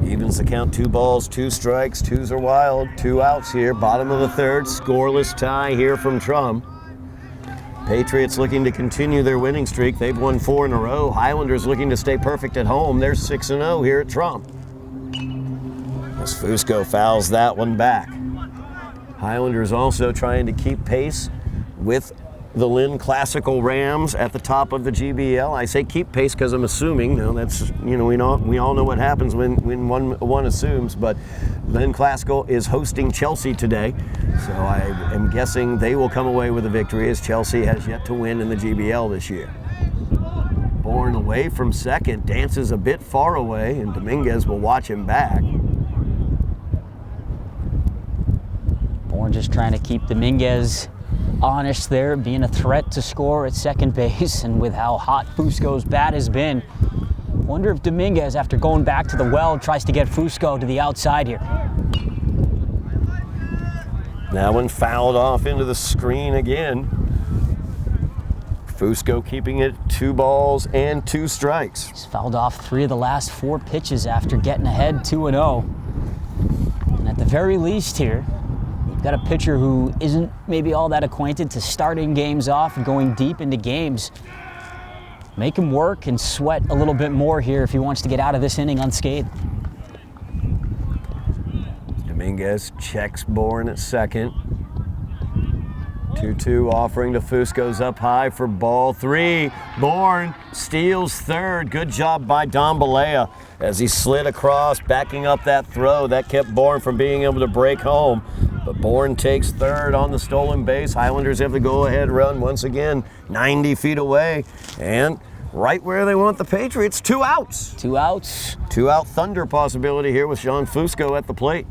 Evens the count, 2 balls, 2 strikes, 2s are wild, 2 outs here. Bottom of the third, scoreless tie here from Trum. Patriots looking to continue their winning streak. They've won 4 in a row. Highlanders looking to stay perfect at home. They're 6-0 here at Trum. As Fusco fouls that one back. Highlanders also trying to keep pace with the Lynn Classical Rams at the top of the GBL. I say keep pace because I'm assuming, that's, we all know what happens when one assumes, but Lynn Classical is hosting Chelsea today, so I am guessing they will come away with a victory as Chelsea has yet to win in the GBL this year. Bourne away from second, dances a bit far away, and Dominguez will watch him back. Bourne just trying to keep Dominguez honest there, being a threat to score at second base, and with how hot Fusco's bat has been, wonder if Dominguez, after going back to the well, tries to get Fusco to the outside here. That one fouled off into the screen again. Fusco keeping it 2 balls and 2 strikes. He's fouled off 3 of the last 4 pitches after getting ahead 2-0. And at the very least here, got a pitcher who isn't maybe all that acquainted to starting games off and going deep into games. Make him work and sweat a little bit more here if he wants to get out of this inning unscathed. Dominguez checks Bourne at second. 2-2 offering to Fusco's up high for ball 3. Bourne steals third. Good job by Don Balea as he slid across, backing up that throw. That kept Bourne from being able to break home. But Bourne takes third on the stolen base. Highlanders have the go-ahead run once again, 90 feet away. And right where they want the Patriots, 2 outs. 2 outs. 2-out thunder possibility here with Sean Fusco at the plate.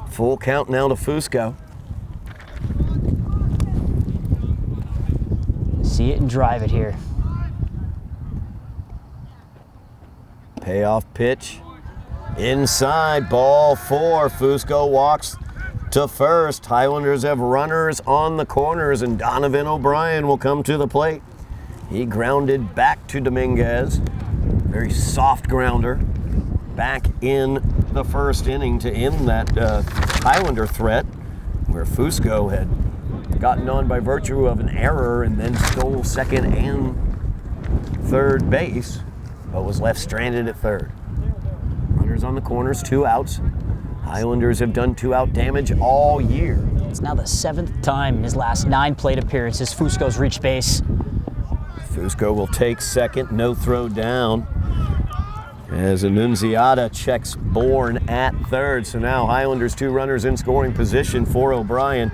Full count now to Fusco. See it and drive it here. Payoff pitch. Inside, ball 4. Fusco walks to first. Highlanders have runners on the corners, and Donovan O'Brien will come to the plate. He grounded back to Dominguez. Very soft grounder. Back in the first inning to end that Highlander threat, where Fusco had gotten on by virtue of an error and then stole second and third base, but was left stranded at third. Runners on the corners, 2 outs. Highlanders have done 2-out damage all year. It's now the 7th time in his last 9 plate appearances Fusco's reached base. Fusco will take second, no throw down. As Annunziata checks Bourne at third. So now Highlanders 2 runners in scoring position for O'Brien.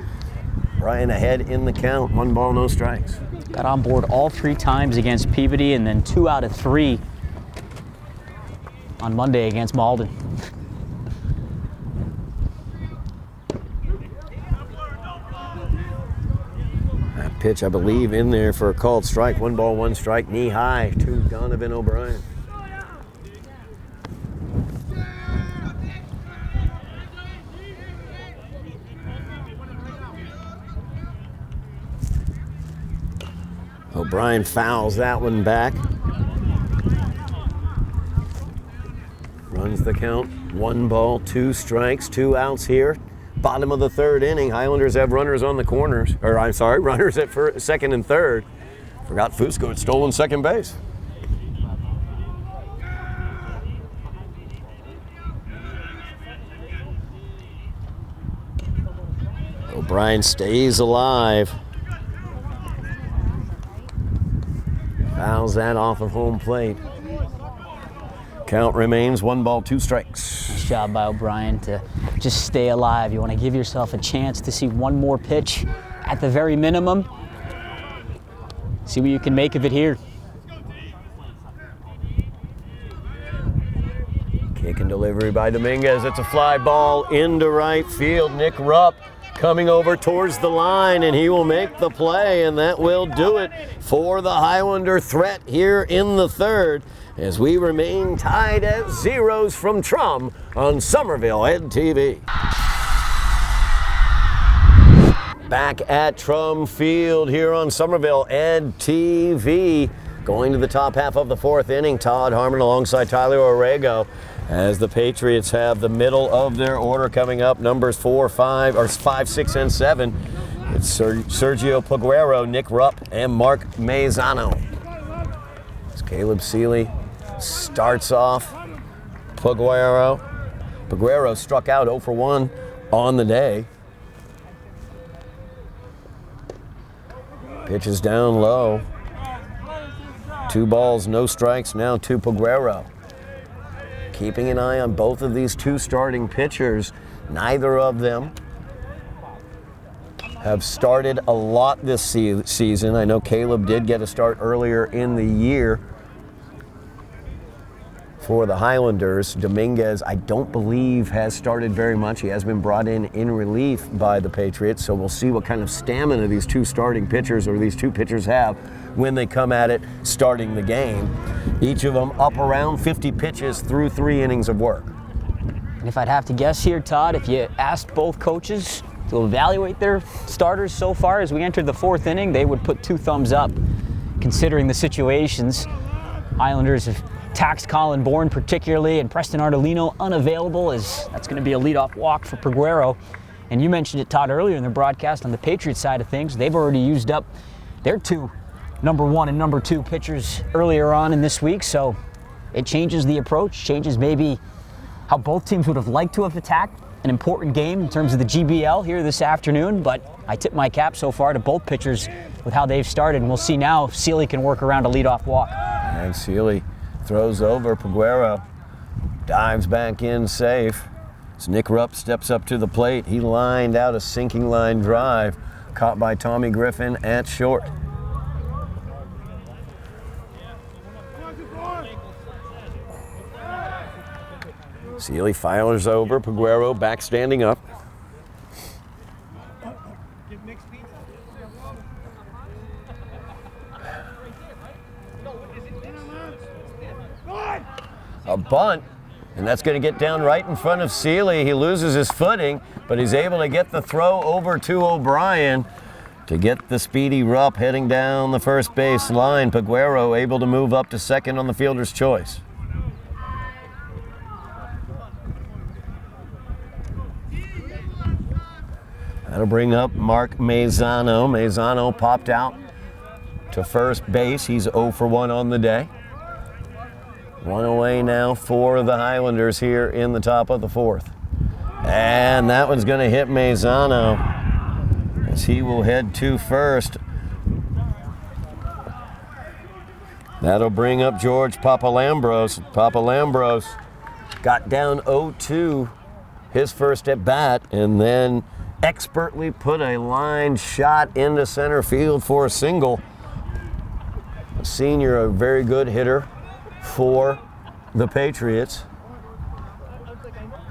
O'Brien ahead in the count, 1 ball, no strikes. Got on board all 3 times against Peabody, and then 2 out of 3 on Monday against Malden. Pitch, I believe, in there for a called strike. 1 ball, 1 strike, knee high to Donovan O'Brien. O'Brien fouls that one back. Runs the count. 1 ball, 2 strikes, 2 outs here. Bottom of the third inning, Highlanders have runners on the corners, runners at second and third. Forgot Fusco had stolen second base. O'Brien stays alive. Fouls that off of home plate. Count remains 1 ball, 2 strikes. Nice job by O'Brien to just stay alive. You want to give yourself a chance to see one more pitch at the very minimum. See what you can make of it here. Kick and delivery by Dominguez. It's a fly ball into right field. Nick Rupp coming over towards the line, and he will make the play, and that will do it for the Highlander threat here in the third as we remain tied at zeros from Trum on Somerville Ed TV. Back at Trum Field here on Somerville Ed TV. Going to the top half of the 4th inning, Todd Harmon alongside Tyler Aragao as the Patriots have the middle of their order coming up. Numbers 4, 5, 6, and 7. It's Sergio Paguero, Nick Rupp, and Mark Mazzano. As Caleb Seeley starts off, Paguero struck out 0 for 1 on the day. Pitches down low. 2 balls, no strikes now to Paguero. Keeping an eye on both of these 2 starting pitchers. Neither of them have started a lot this season. I know Caleb did get a start earlier in the year for the Highlanders. Dominguez, I don't believe, has started very much. He has been brought in relief by the Patriots, so we'll see what kind of stamina these 2 starting pitchers or these 2 pitchers have when they come at it starting the game. Each of them up around 50 pitches through 3 innings of work. And if I'd have to guess here, Todd, if you asked both coaches to evaluate their starters so far as we entered the 4th inning, they would put 2 thumbs up considering the situations. Highlanders have taxed Colin Bourne particularly, and Preston Ardolino unavailable, as that's going to be a leadoff walk for Paguero. And you mentioned it, Todd, earlier in the broadcast on the Patriots side of things. They've already used up their 2 number 1 and number 2 pitchers earlier on in this week, so it changes the approach, changes maybe how both teams would have liked to have attacked an important game in terms of the GBL here this afternoon, but I tip my cap so far to both pitchers with how they've started, and we'll see now if Seeley can work around a leadoff walk. And Seeley throws over Paguero, dives back in safe. As Nick Rupp steps up to the plate, he lined out a sinking line drive, caught by Tommy Griffin at short. Seeley fires over, Paguero back standing up. A bunt, and that's going to get down right in front of Seeley. He loses his footing, but he's able to get the throw over to O'Brien to get the speedy Rupp heading down the first base line. Paguero able to move up to second on the fielder's choice. That'll bring up Mark Mazzano. Mazzano popped out to first base. He's 0 for 1 on the day. 1 away now for the Highlanders here in the top of the 4th. And that one's going to hit Mazzano as he will head to first. That'll bring up George Papalambros. Papalambros got down 0-2 his first at bat, and then expertly put a line shot into center field for a single. A senior, a very good hitter for the Patriots.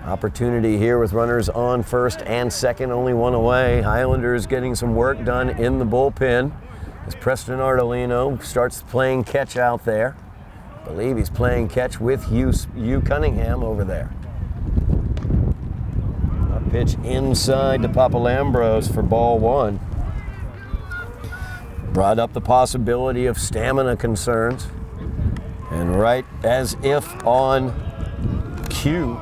Opportunity here with runners on first and second, only 1 away. Highlanders getting some work done in the bullpen as Preston Ardolino starts playing catch out there. I believe he's playing catch with Hugh Cunningham over there. Pitch inside to Papalambros for ball 1. Brought up the possibility of stamina concerns. And right as if on cue,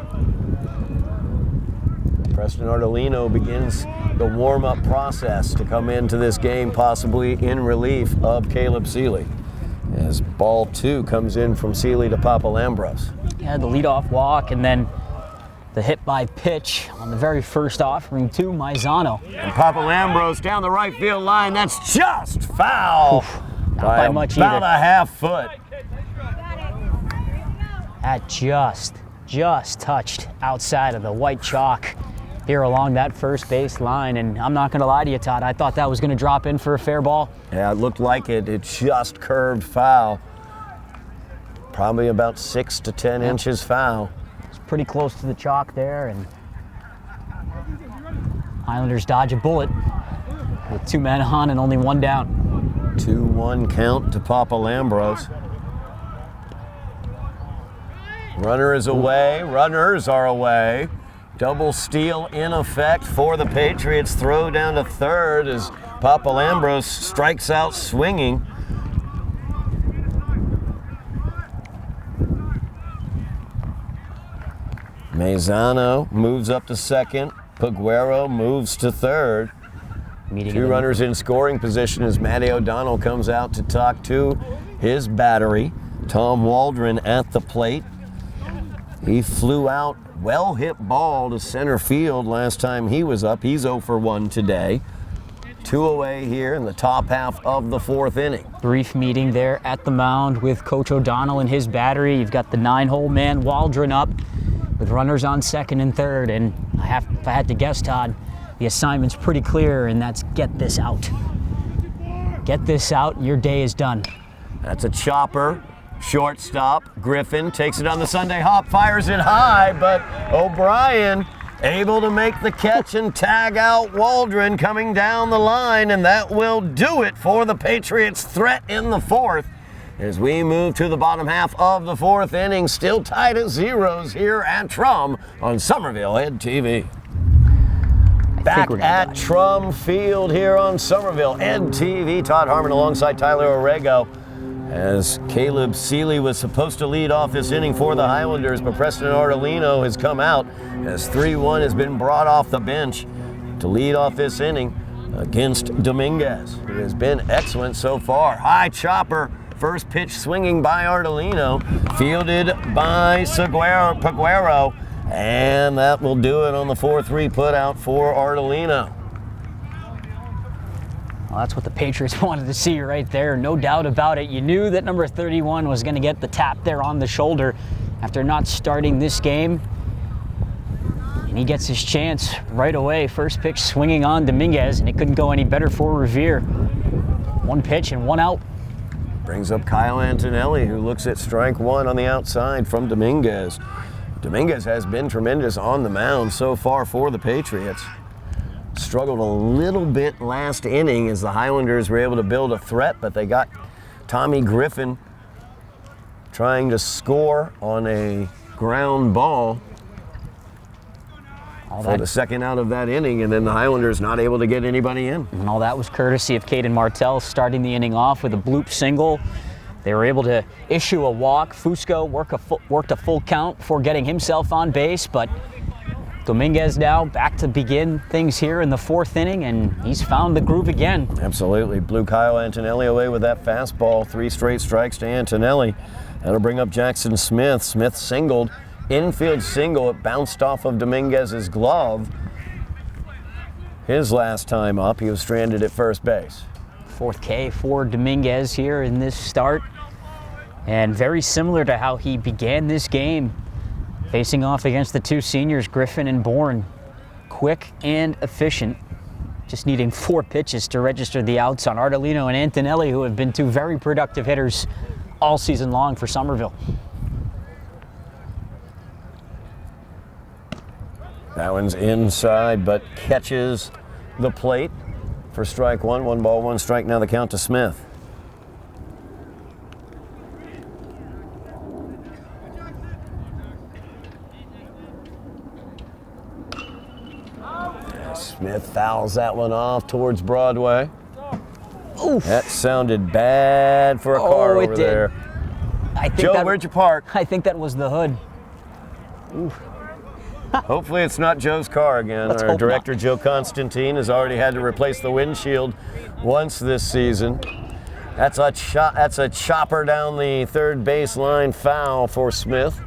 Preston Ardolino begins the warm-up process to come into this game possibly in relief of Caleb Seeley. As ball 2 comes in from Seeley to Papalambros. Yeah, the leadoff walk, and then The hit by pitch on the very first offering to Maizano. And Papalambros down the right field line. That's just foul. Not by much either. About a half foot. That just touched outside of the white chalk here along that first base line. And I'm not going to lie to you, Todd, I thought that was going to drop in for a fair ball. Yeah, it looked like it. It just curved foul. Probably about 6 to 10 inches foul. It's pretty close to the chalk there, and Highlanders dodge a bullet with 2 men on and only 1 down. 2-1 count to Papalambros. Runner is away. Runners are away. Double steal in effect for the Patriots. Throw down to third as Papalambros strikes out swinging. Maizano moves up to second. Paguero moves to third. Two runners in scoring position as Matty O'Donnell comes out to talk to his battery. Tom Waldron at the plate. He flew out, well-hit ball to center field last time he was up. He's 0 for 1 today. 2 away here in the top half of the 4th inning. Brief meeting there at the mound with Coach O'Donnell and his battery. You've got the 9-hole man Waldron up with runners on second and third. And if I had to guess, Todd, the assignment's pretty clear, and that's get this out. Get this out, and your day is done. That's a chopper. Shortstop, Griffin takes it on the Sunday hop, fires it high, but O'Brien able to make the catch and tag out Waldron coming down the line, and that will do it for the Patriots' threat in the 4th. As we move to the bottom half of the 4th inning, still tied at 0s here at Trum on Somerville Ed TV. Back at Trum Field here on Somerville Ed TV. Todd Harmon alongside Tyler Aragao. As Caleb Seeley was supposed to lead off this inning for the Highlanders, but Preston Artolino has come out as 3-1 has been brought off the bench to lead off this inning against Dominguez, who has been excellent so far. High chopper, first pitch swinging by Artolino, fielded by Paguero, and that will do it on the 4-3 putout for Artolino. Well, that's what the Patriots wanted to see right there, no doubt about it. You knew that number 31 was going to get the tap there on the shoulder after not starting this game. And he gets his chance right away. First pitch swinging on Dominguez, and it couldn't go any better for Revere. 1 pitch and 1 out. Brings up Kyle Antonelli, who looks at strike 1 on the outside from Dominguez. Dominguez has been tremendous on the mound so far for the Patriots. Struggled a little bit last inning as the Highlanders were able to build a threat, but they got Tommy Griffin trying to score on a ground ball for the second out of that inning, and then the Highlanders not able to get anybody in. And all that was courtesy of Caden Martell starting the inning off with a bloop single. They were able to issue a walk. Fusco worked a full count before getting himself on base, but Dominguez now back to begin things here in the 4th inning, and he's found the groove again. Absolutely. Blew Kyle Antonelli away with that fastball. 3 straight strikes to Antonelli. That'll bring up Jackson Smith. Smith singled. Infield single. It bounced off of Dominguez's glove. His last time up, he was stranded at first base. 4th K for Dominguez here in this start. And very similar to how he began this game, facing off against the 2 seniors, Griffin and Bourne. Quick and efficient. Just needing 4 pitches to register the outs on Artolino and Antonelli, who have been 2 very productive hitters all season long for Somerville. That one's inside, but catches the plate for strike 1. 1 ball, 1 strike. Now the count to Smith. Smith fouls that one off towards Broadway. Oof. That sounded bad for a car over there. Joe, where'd you park? I think that was the hood. Oof. Hopefully it's not Joe's car again. Our director, Joe Constantine, has already had to replace the windshield once this season. That's a chopper down the 3rd baseline, foul for Smith.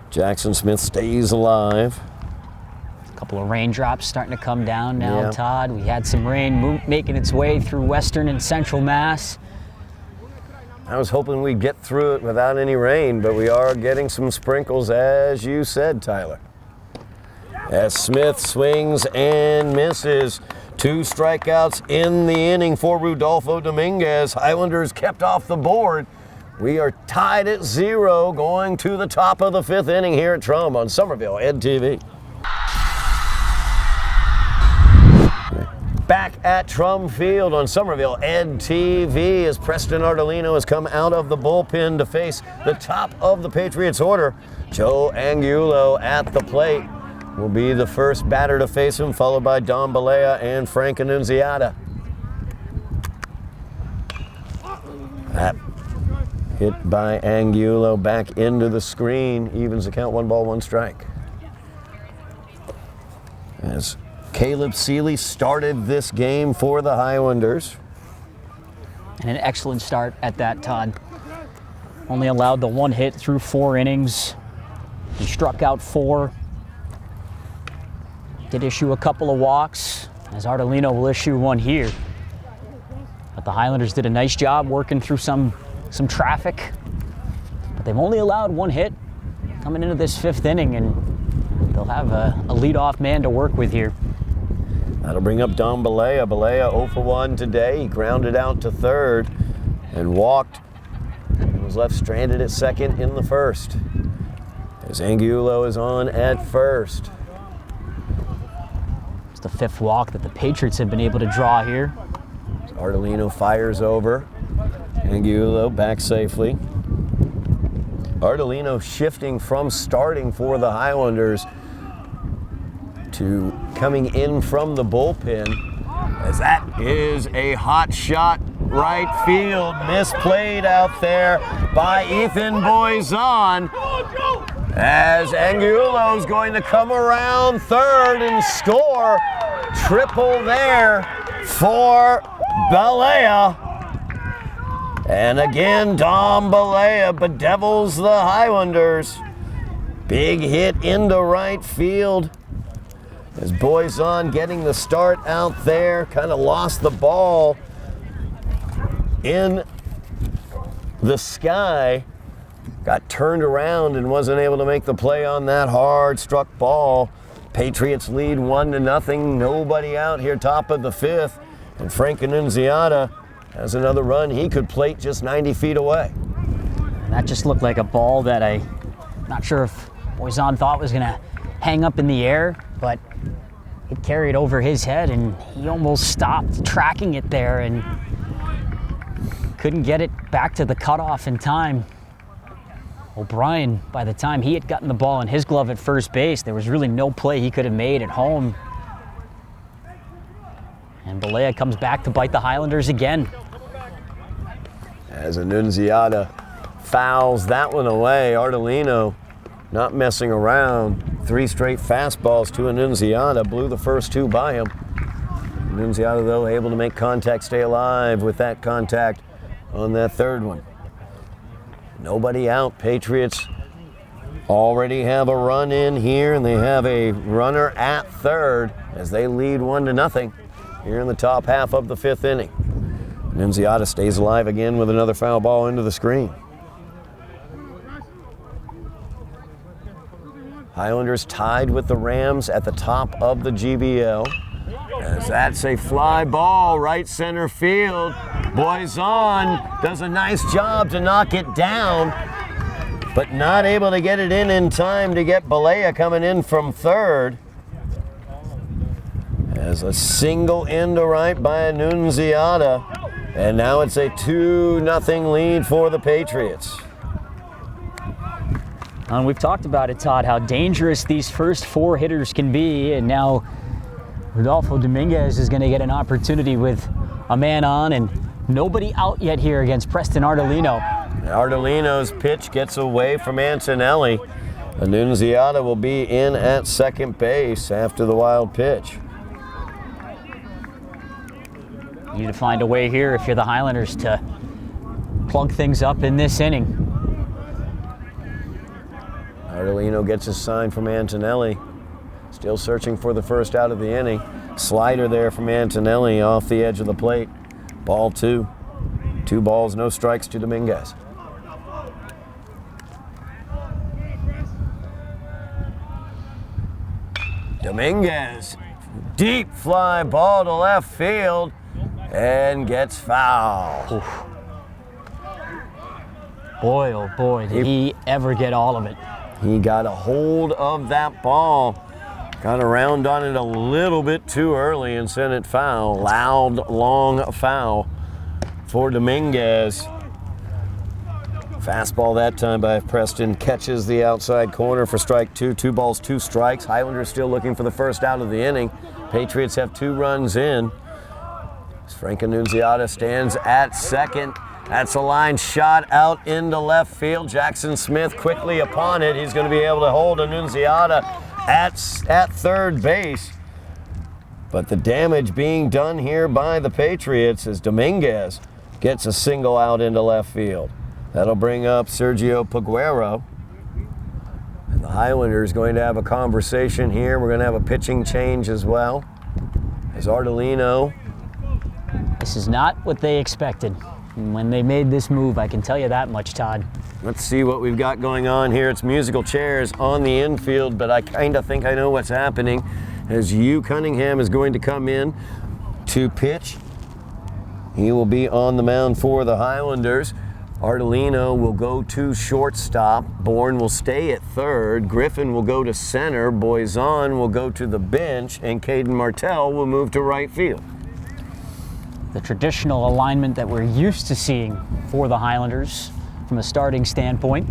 Jackson Smith stays alive. A couple of raindrops starting to come down now, Yeah. Todd. We had some rain making its way through western and central Mass. I was hoping we'd get through it without any rain, but we are getting some sprinkles, as you said, Tyler. As Smith swings and misses. 2 strikeouts in the inning for Rudolfo Dominguez. Highlanders kept off the board. We are tied at 0 going to the top of the 5th inning here at Trum on Somerville Ed TV. Back at Trum Field on Somerville Ed TV as Preston Ardolino has come out of the bullpen to face the top of the Patriots order. Joe Angulo at the plate will be the first batter to face him, followed by Don Balea and Frank Annunziata. That hit by Angulo back into the screen, evens the count, 1 ball, 1 strike. As Caleb Seeley started this game for the Highlanders. And an excellent start at that, Todd. Only allowed the 1 hit through 4 innings. He struck out 4. Did issue a couple of walks, as Ardolino will issue 1 here. But the Highlanders did a nice job working through some traffic. But they've only allowed 1 hit coming into this 5th inning, and they'll have a leadoff man to work with here. That'll bring up Don Balea. Balea 0 for 1 today. He grounded out to third and walked and was left stranded at second in the 1st. As Angulo is on at first. It's the 5th walk that the Patriots have been able to draw here. As Ardolino fires over. Angulo back safely. Ardolino shifting from starting for the Highlanders to coming in from the bullpen, as that is a hot shot right field, misplayed out there by Ethan Boyzon, as Angulo's going to come around third and score. Triple there for Balea. And again, Don Balea bedevils the Highlanders. Big hit into right field. As Boyzon getting the start out there, kind of lost the ball in the sky, got turned around and wasn't able to make the play on that hard struck ball. Patriots lead 1-0, nobody out here, top of the 5th, and Frank Annunziata has another run. He could plate just 90 feet away. And that just looked like a ball that I'm not sure if Boyzon thought was gonna hang up in the air, but it carried over his head and he almost stopped tracking it there and couldn't get it back to the cutoff in time. O'Brien, by the time he had gotten the ball in his glove at first base, there was really no play he could have made at home. And Balea comes back to bite the Highlanders again. As Annunziata fouls that one away, Ardolino not messing around. 3 straight fastballs to Annunziata, blew the first 2 by him. Annunziata, though, able to make contact, stay alive with that contact on that 3rd one. Nobody out. Patriots already have a run in here, and they have a runner at 3rd as they lead 1-0 here in the top half of the 5th inning. Annunziata stays alive again with another foul ball into the screen. Highlanders tied with the Rams at the top of the GBL. As that's a fly ball, right center field. Boyzon does a nice job to knock it down, but not able to get it in time to get Balea coming in from 3rd. As a single into right by Annunziata, and now it's a 2-0 lead for the Patriots. And we've talked about it, Todd, how dangerous these first 4 hitters can be, and now Rudolfo Dominguez is going to get an opportunity with a man on and nobody out yet here against Preston Ardolino. Ardolino's pitch gets away from Antonelli. Annunziata will be in at second base after the wild pitch. You need to find a way here if you're the Highlanders to plug things up in this inning. Artelino gets his sign from Antonelli. Still searching for the first out of the inning. Slider there from Antonelli off the edge of the plate. Ball 2. 2 balls, no strikes to Dominguez. Dominguez, deep fly ball to left field and gets foul. Oof. Boy, oh boy, did he ever get all of it. He got a hold of that ball. Got around on it a little bit too early and sent it foul. Loud, long foul for Dominguez. Fastball that time by Preston catches the outside corner for strike 2. 2 balls, 2 strikes. Highlanders still looking for the first out of the inning. Patriots have 2 runs in. Frank Annunziata stands at second. That's a line shot out into left field. Jackson Smith quickly upon it. He's going to be able to hold Annunziata at third base. But the damage being done here by the Patriots as Dominguez gets a single out into left field. That'll bring up Sergio Paguero. And the Highlanders going to have a conversation here. We're going to have a pitching change as well. As Artelino. This is not what they expected when they made this move, I can tell you that much, Todd. Let's see what we've got going on here. It's musical chairs on the infield, but I kind of think I know what's happening as Hugh Cunningham is going to come in to pitch. He will be on the mound for the Highlanders. Artelino will go to shortstop. Bourne will stay at third. Griffin will go to center. Boyzon will go to the bench, and Caden Martell will move to right field. The traditional alignment that we're used to seeing for the Highlanders from a starting standpoint.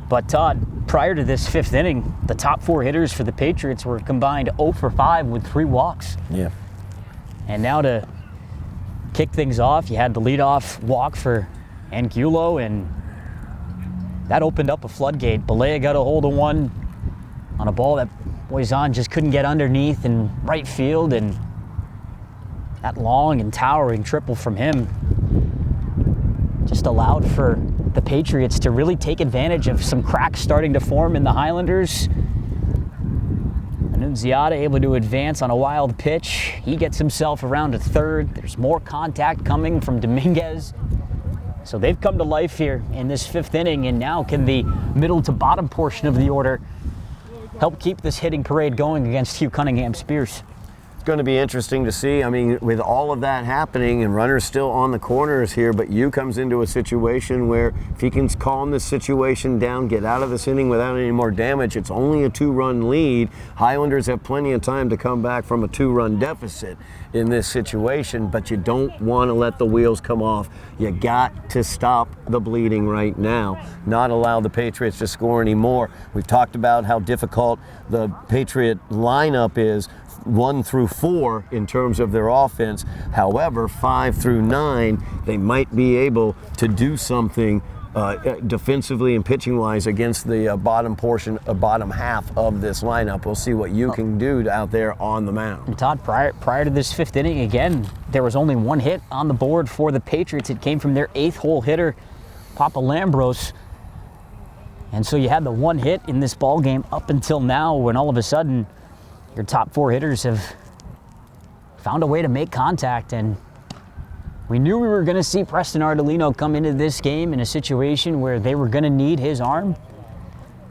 But Todd, prior to this 5th inning, the top 4 hitters for the Patriots were combined 0 for 5 with 3 walks. Yeah. And now to kick things off, you had the leadoff walk for Angulo, and that opened up a floodgate. Balea got a hold of one on a ball that Boyzon just couldn't get underneath in right field, and that long and towering triple from him just allowed for the Patriots to really take advantage of some cracks starting to form in the Highlanders. Annunziata able to advance on a wild pitch. He gets himself around to third. There's more contact coming from Dominguez. So they've come to life here in this 5th inning, and now can the middle to bottom portion of the order help keep this hitting parade going against Hugh Cunningham Spears? Going to be interesting to see. I mean, with all of that happening and runners still on the corners here, but Hugh comes into a situation where if he can calm this situation down, get out of this inning without any more damage, it's only a 2-run lead. Highlanders have plenty of time to come back from a 2-run deficit in this situation, but you don't want to let the wheels come off. You got to stop the bleeding right now, not allow the Patriots to score anymore. We've talked about how difficult the Patriot lineup is 1 through 4 in terms of their offense. However, 5 through 9, they might be able to do something defensively and pitching-wise against the bottom half of this lineup. We'll see what you can do out there on the mound. And Todd, prior to this 5th inning, again, there was only 1 hit on the board for the Patriots. It came from their 8th hole hitter, Papa Lambros. And so you had the 1 hit in this ball game up until now, when all of a sudden your top 4 hitters have found a way to make contact, and we knew we were going to see Preston Artelino come into this game in a situation where they were going to need his arm.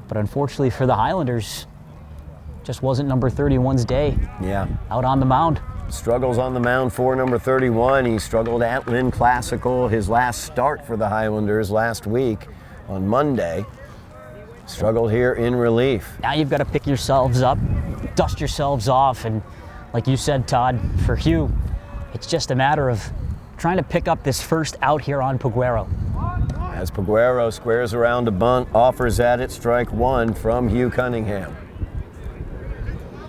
But unfortunately for the Highlanders, just wasn't number 31's day. Yeah. Out on the mound. Struggles on the mound for number 31. He struggled at Lynn Classical, his last start for the Highlanders last week on Monday. Struggled here in relief. Now you've got to pick yourselves up, dust yourselves off, and like you said, Todd, for Hugh, it's just a matter of trying to pick up this first out here on Paguero. As Paguero squares around a bunt, offers at it, strike 1 from Hugh Cunningham.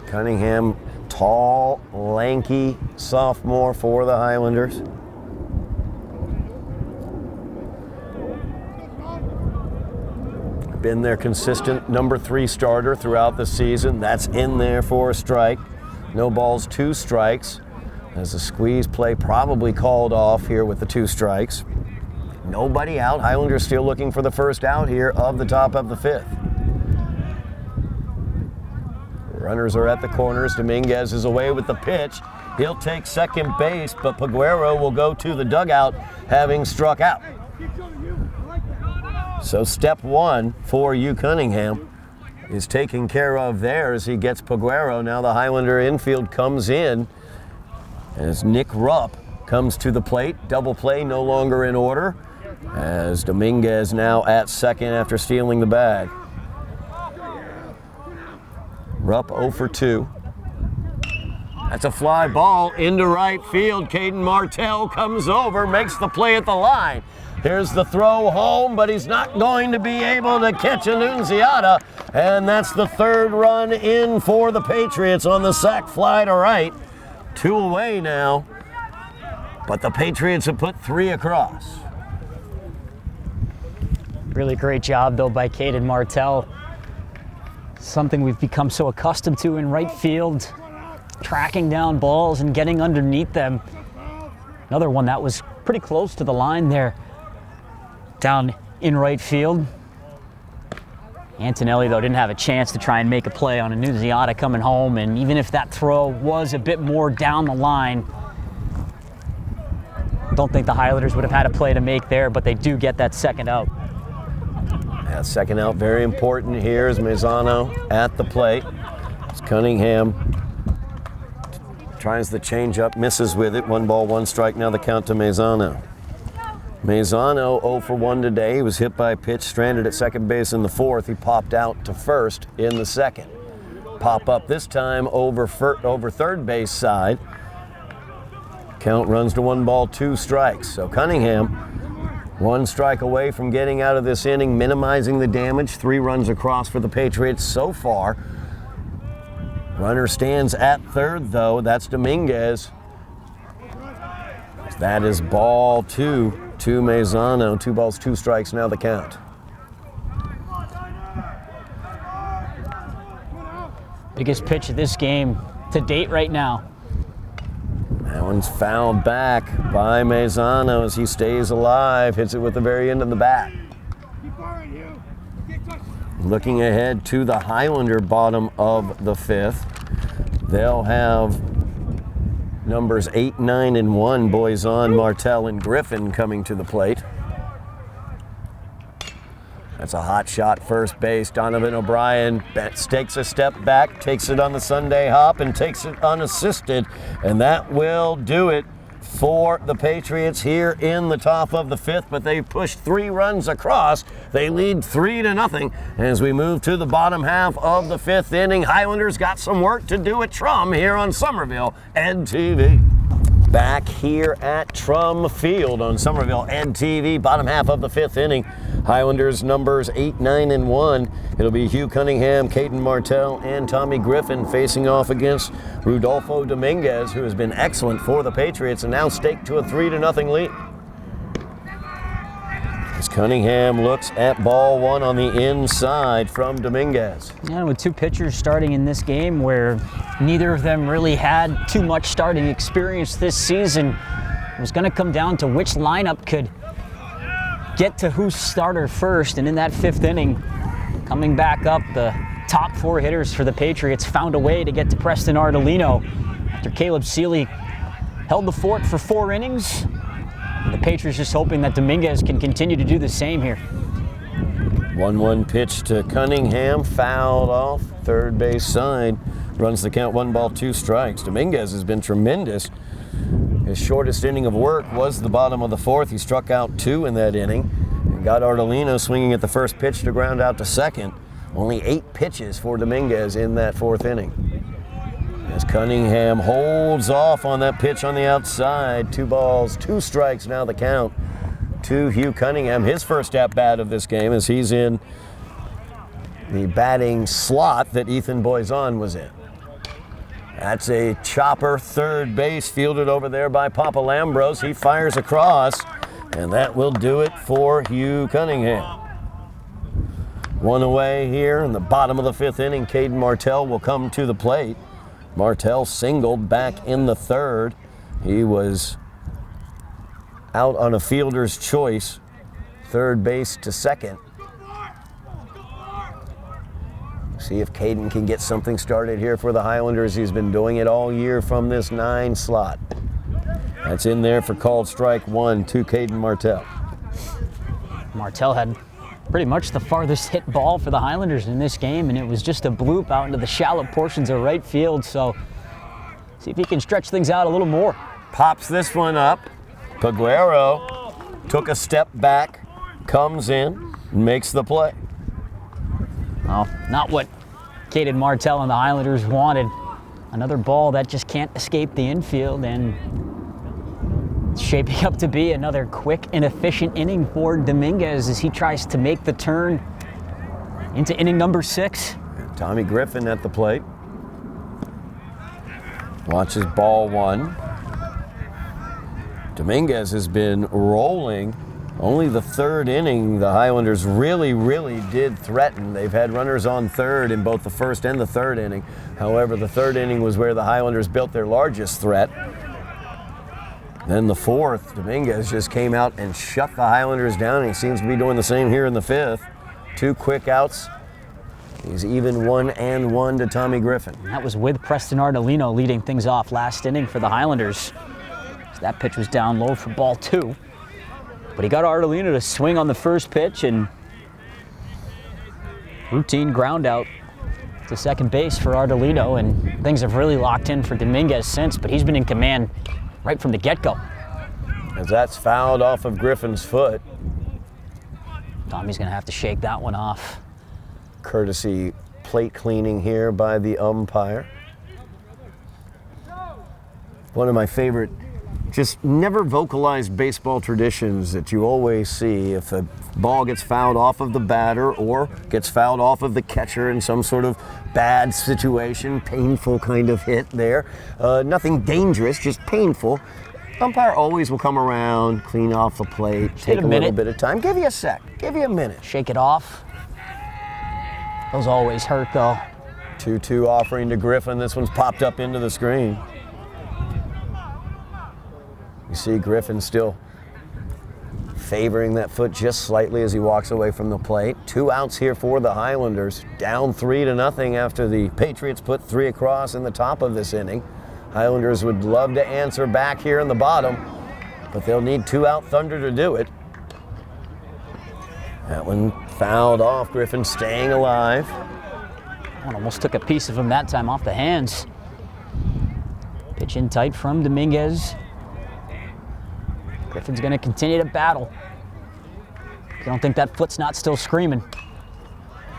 Cunningham, tall, lanky sophomore for the Highlanders. Been their consistent number 3 starter throughout the season. That's in there for a strike. No balls, 2 strikes. As the squeeze play probably called off here with the 2 strikes. Nobody out. Highlanders still looking for the first out here of the top of the 5th. Runners are at the corners. Dominguez is away with the pitch. He'll take second base, but Paguero will go to the dugout, having struck out. So step one for Hugh Cunningham is taken care of there as he gets Paguero. Now the Highlander infield comes in as Nick Rupp comes to the plate. Double play no longer in order as Dominguez now at second after stealing the bag. Rupp 0 for 2. That's a fly ball into right field. Caden Martell comes over, makes the play at the line. Here's the throw home, but he's not going to be able to catch Annunziata. And that's the third run in for the Patriots on the sac fly to right. 2 away now, but the Patriots have put 3 across. Really great job, though, by Caden Martell. Something we've become so accustomed to in right field, tracking down balls and getting underneath them. Another one that was pretty close to the line there, down in right field. Antonelli, though, didn't have a chance to try and make a play on Annunziata coming home, and even if that throw was a bit more down the line, don't think the Highlanders would have had a play to make there, but they do get that second out. Yeah, second out very important here is Mazzano at the plate. It's Cunningham tries the changeup, misses with it. 1 ball, 1 strike. Now the count to Mazzano. Mazzano 0 for 1 today. He was hit by a pitch, stranded at second base in the 4th. He popped out to first in the 2nd. Pop up this time over third base side. Count runs to 1 ball, 2 strikes. So Cunningham, 1 strike away from getting out of this inning, minimizing the damage. 3 runs across for the Patriots so far. Runner stands at third, though. That's Dominguez. That is ball 2 to Mazzano. 2 balls, 2 strikes, now the count. Biggest pitch of this game to date right now. That one's fouled back by Mazzano as he stays alive. Hits it with the very end of the bat. Looking ahead to the Highlander bottom of the 5th. They'll have numbers 8, 9, and 1, Boyzon, Martell, and Griffin coming to the plate. That's a hot shot first base. Donovan O'Brien takes a step back, takes it on the Sunday hop, and takes it unassisted. And that will do it for the Patriots here in the top of the 5th, but they've pushed 3 runs across. They lead 3-0 as we move to the bottom half of the 5th inning. Highlanders got some work to do at Trum here on Somerville Ed TV. Back here at Trum Field on Somerville Ed TV, bottom half of the 5th inning. Highlanders numbers 8, 9, and 1. It'll be Hugh Cunningham, Caden Martell, and Tommy Griffin facing off against Rudolfo Dominguez, who has been excellent for the Patriots and now staked to a 3-0 lead. As Cunningham looks at ball 1 on the inside from Dominguez. And with 2 pitchers starting in this game where neither of them really had too much starting experience this season, it was going to come down to which lineup could get to who's starter first. And in that 5th inning, coming back up, the top 4 hitters for the Patriots found a way to get to Preston Ardolino after Caleb Seeley held the fort for 4 innings. The Patriots just hoping that Dominguez can continue to do the same here. 1-1 pitch to Cunningham, fouled off, third base side. Runs the count, 1 ball, 2 strikes. Dominguez has been tremendous. His shortest inning of work was the bottom of the 4th. He struck out 2 in that inning and got Ardolino swinging at the first pitch to ground out to second. Only 8 pitches for Dominguez in that 4th inning. As Cunningham holds off on that pitch on the outside. 2 balls, 2 strikes, now the count to Hugh Cunningham. His first at-bat of this game as he's in the batting slot that Ethan Boyzon was in. That's a chopper, third base, fielded over there by Papa Lambros. He fires across, and that will do it for Hugh Cunningham. 1 away here in the bottom of the 5th inning. Caden Martell will come to the plate. Martell singled back in the 3rd. He was out on a fielder's choice, third base to second. See if Caden can get something started here for the Highlanders. He's been doing it all year from this 9 slot. That's in there for called strike 1 to Caden Martell. Martell had pretty much the farthest hit ball for the Highlanders in this game, and it was just a bloop out into the shallow portions of right field. So see if he can stretch things out a little more. Pops this one up. Paguero took a step back, comes in, makes the play. Well, not what Caden Martell and the Highlanders wanted. Another ball that just can't escape the infield, and it's shaping up to be another quick and efficient inning for Dominguez as he tries to make the turn into inning number 6. Tommy Griffin at the plate. Watches ball 1. Dominguez has been rolling. Only the 3rd inning, the Highlanders really did threaten. They've had runners on 3rd in both the 1st and the 3rd inning. However, the 3rd inning was where the Highlanders built their largest threat. Then the 4th, Dominguez just came out and shut the Highlanders down, and he seems to be doing the same here in the 5th. 2 quick outs. He's even 1-1 to Tommy Griffin. And that was with Preston Ardolino leading things off last inning for the Highlanders. So that pitch was down low for ball 2. But he got Ardolino to swing on the first pitch, and routine ground out to second base for Ardolino, and things have really locked in for Dominguez since, but he's been in command right from the get-go. As that's fouled off of Griffin's foot. Tommy's gonna have to shake that one off. Courtesy plate cleaning here by the umpire. One of my favorite, just never vocalized baseball traditions that you always see. If a ball gets fouled off of the batter or gets fouled off of the catcher in some sort of bad situation, painful kind of hit there, nothing dangerous, just painful, umpire always will come around, clean off the plate, take a little bit of time, give you a sec, give you a minute. Shake it off. Those always hurt though. 2-2 offering to Griffin. This one's popped up into the screen. You see Griffin still favoring that foot just slightly as he walks away from the plate. 2 outs here for the Highlanders. Down 3-0 after the Patriots put 3 across in the top of this inning. Highlanders would love to answer back here in the bottom, but they'll need 2 out thunder to do it. That one fouled off. Griffin staying alive. One almost took a piece of him that time off the hands. Pitch in tight from Dominguez. Griffin's going to continue to battle. I don't think that foot's not still screaming.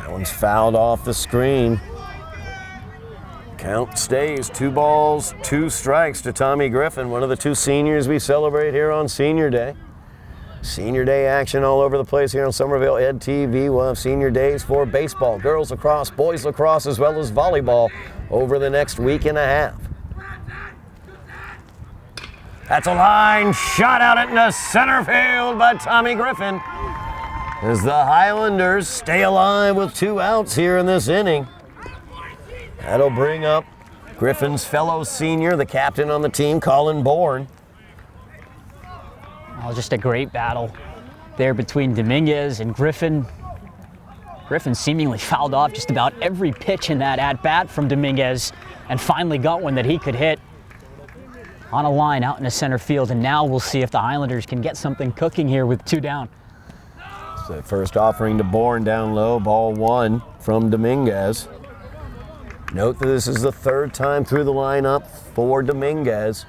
That one's fouled off the screen. Count stays 2 balls, 2 strikes to Tommy Griffin, one of the 2 seniors we celebrate here on Senior Day. Senior Day action all over the place here on Somerville Ed TV. We'll have senior days for baseball, girls lacrosse, boys lacrosse, as well as volleyball over the next week and a half. That's a line shot out into center field by Tommy Griffin as the Highlanders stay alive with 2 outs here in this inning. That'll bring up Griffin's fellow senior, the captain on the team, Colin Bourne. Oh, just a great battle there between Dominguez and Griffin. Griffin seemingly fouled off just about every pitch in that at-bat from Dominguez and finally got one that he could hit on a line out in the center field, and now we'll see if the Highlanders can get something cooking here with 2 down. So first offering to Bourne down low, ball 1 from Dominguez. Note that this is the 3rd time through the lineup for Dominguez.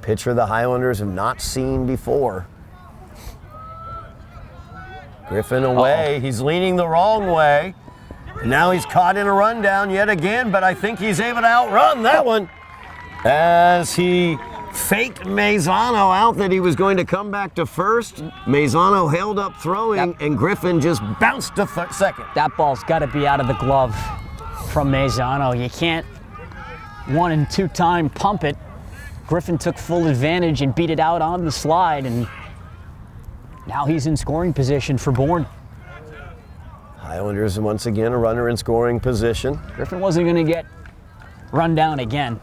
Pitcher the Highlanders have not seen before. Griffin away, he's leaning the wrong way. Now he's caught in a rundown yet again, but I think he's able to outrun that one as he faked Maisano out that he was going to come back to first. Maisano held up throwing, and Griffin just bounced to second. That ball's got to be out of the glove from Maisano. You can't 1 and 2 time pump it. Griffin took full advantage and beat it out on the slide, and now he's in scoring position for Bourne. Highlanders once again a runner in scoring position. Griffin wasn't going to get run down again.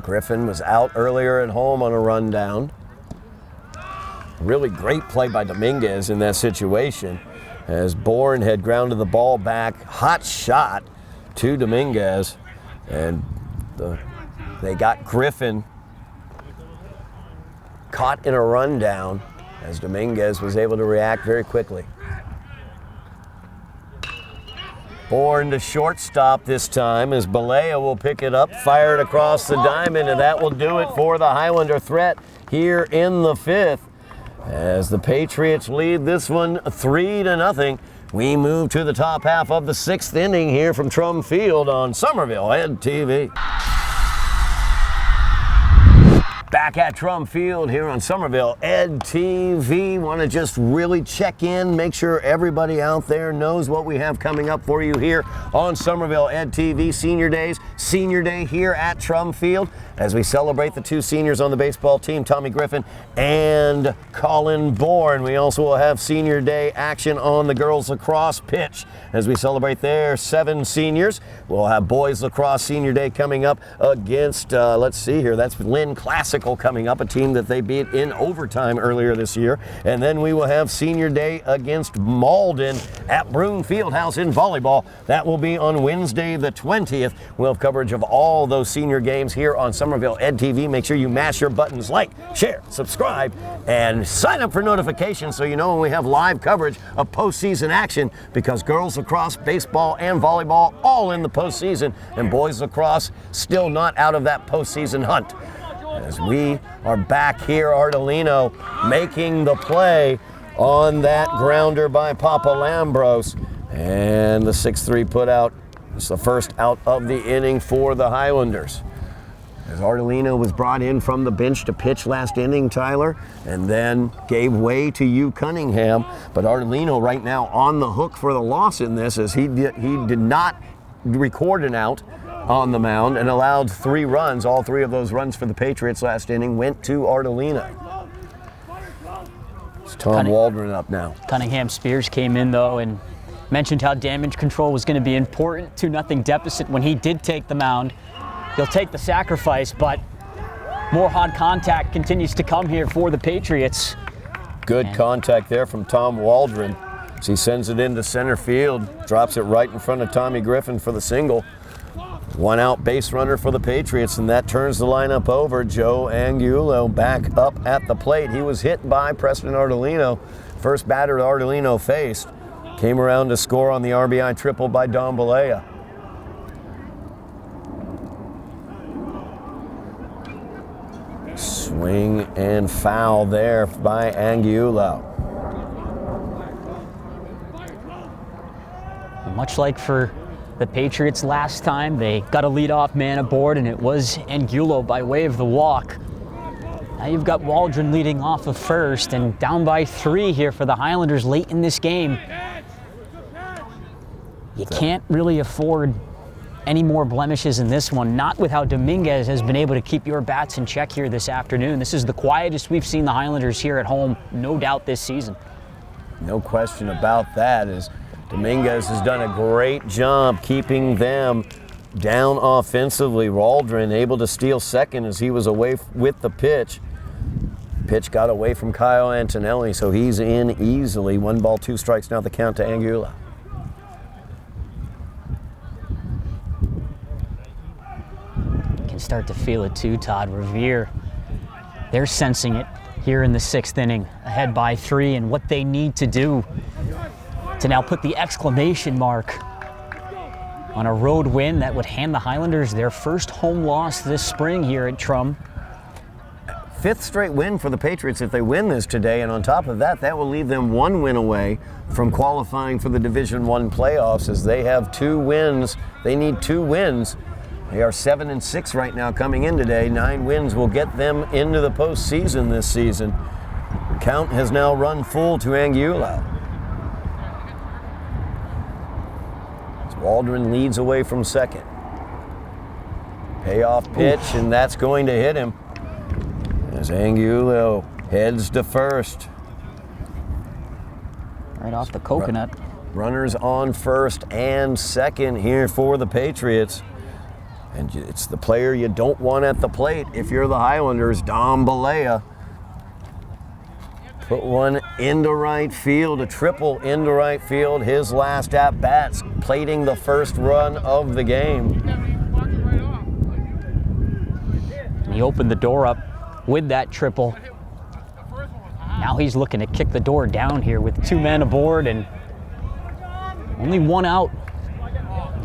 Griffin was out earlier at home on a rundown. Really great play by Dominguez in that situation. as Bourne had grounded the ball back. Hot shot to Dominguez, and they got Griffin caught in a rundown as Dominguez was able to react very quickly. Bourne to shortstop this time as Balea will pick it up, fire it across the diamond, and that will do it for the Highlander threat here in the 5th. As the Patriots lead this one 3-0, we move to the top half of the 6th inning here from Trum Field on Somerville Ed TV. Back at Trum Field here on Somerville Ed TV. Want to just really check in, make sure everybody out there knows what we have coming up for you here on Somerville Ed TV. Senior Day here at Trum Field as we celebrate the 2 seniors on the baseball team, Tommy Griffin and Colin Bourne. We also will have Senior Day action on the girls lacrosse pitch as we celebrate their 7 seniors. We'll have boys lacrosse Senior Day coming up against, let's see here, that's Lynn Classical coming up, a team that they beat in overtime earlier this year. And then we will have Senior Day against Malden at Broome Fieldhouse in volleyball. That will be on Wednesday the 20th. We'll have coverage of all those senior games here on Somerville Ed TV. Make sure you mash your buttons like, share, subscribe, and sign up for notifications so you know when we have live coverage of postseason action, because girls lacrosse, baseball, and volleyball all in the postseason, and boys lacrosse still not out of that postseason hunt. As we are back here, Ardolino making the play on that grounder by Papa Lambros, and the 6-3 put out. It's the first out of the inning for the Highlanders. As Ardolino was brought in from the bench to pitch last inning, Tyler, and then gave way to Hugh Cunningham. But Ardolino right now on the hook for the loss in this, as he did not record an out on the mound and allowed 3 runs. All 3 of those runs for the Patriots last inning went to Ardolino. It's Tom Waldron up now. Cunningham Spears came in though and mentioned how damage control was going to be important. 2-0 deficit when he did take the mound. He'll take the sacrifice, but more hard contact continues to come here for the Patriots. Good contact there from Tom Waldron as he sends it into center field, drops it right in front of Tommy Griffin for the single. 1 out base runner for the Patriots, and that turns the lineup over. Joe Angulo back up at the plate. He was hit by Preston Ardolino. First batter Ardolino faced. Came around to score on the RBI triple by Don Balea. Swing and foul there by Angulo. Much like for the Patriots last time, they got a leadoff man aboard, and it was Angulo by way of the walk. Now you've got Waldron leading off of first, and down by 3 here for the Highlanders late in this game. You can't really afford any more blemishes in this one, not with how Dominguez has been able to keep your bats in check here this afternoon. This is the quietest we've seen the Highlanders here at home, no doubt, this season. No question about that, as Dominguez has done a great job keeping them down offensively. Waldron able to steal second as he was away with the pitch. Pitch got away from Kyle Antonelli, so he's in easily. 1 ball, 2 strikes now the count to Angulo. Can start to feel it too, Todd. Revere, they're sensing it here in the 6th inning, ahead by 3, and what they need to do to now put the exclamation mark on a road win that would hand the Highlanders their first home loss this spring here at Trum. 5th straight win for the Patriots if they win this today, and on top of that, that will leave them 1 win away from qualifying for the Division I playoffs, as they have 2 wins. They need 2 wins. They are 7-6 right now coming in today. 9 wins will get them into the postseason this season. Count has now run full to Angulo. Waldron leads away from second. Payoff pitch, and that's going to hit him as Angulo heads to first. Right off the coconut. Runners on first and second here for the Patriots. And it's the player you don't want at the plate if you're the Highlanders, Don Balea. Put one into right field, a triple into right field. His last at-bats, plating the first run of the game. He opened the door up with that triple. Now he's looking to kick the door down here with 2 men aboard and only 1 out.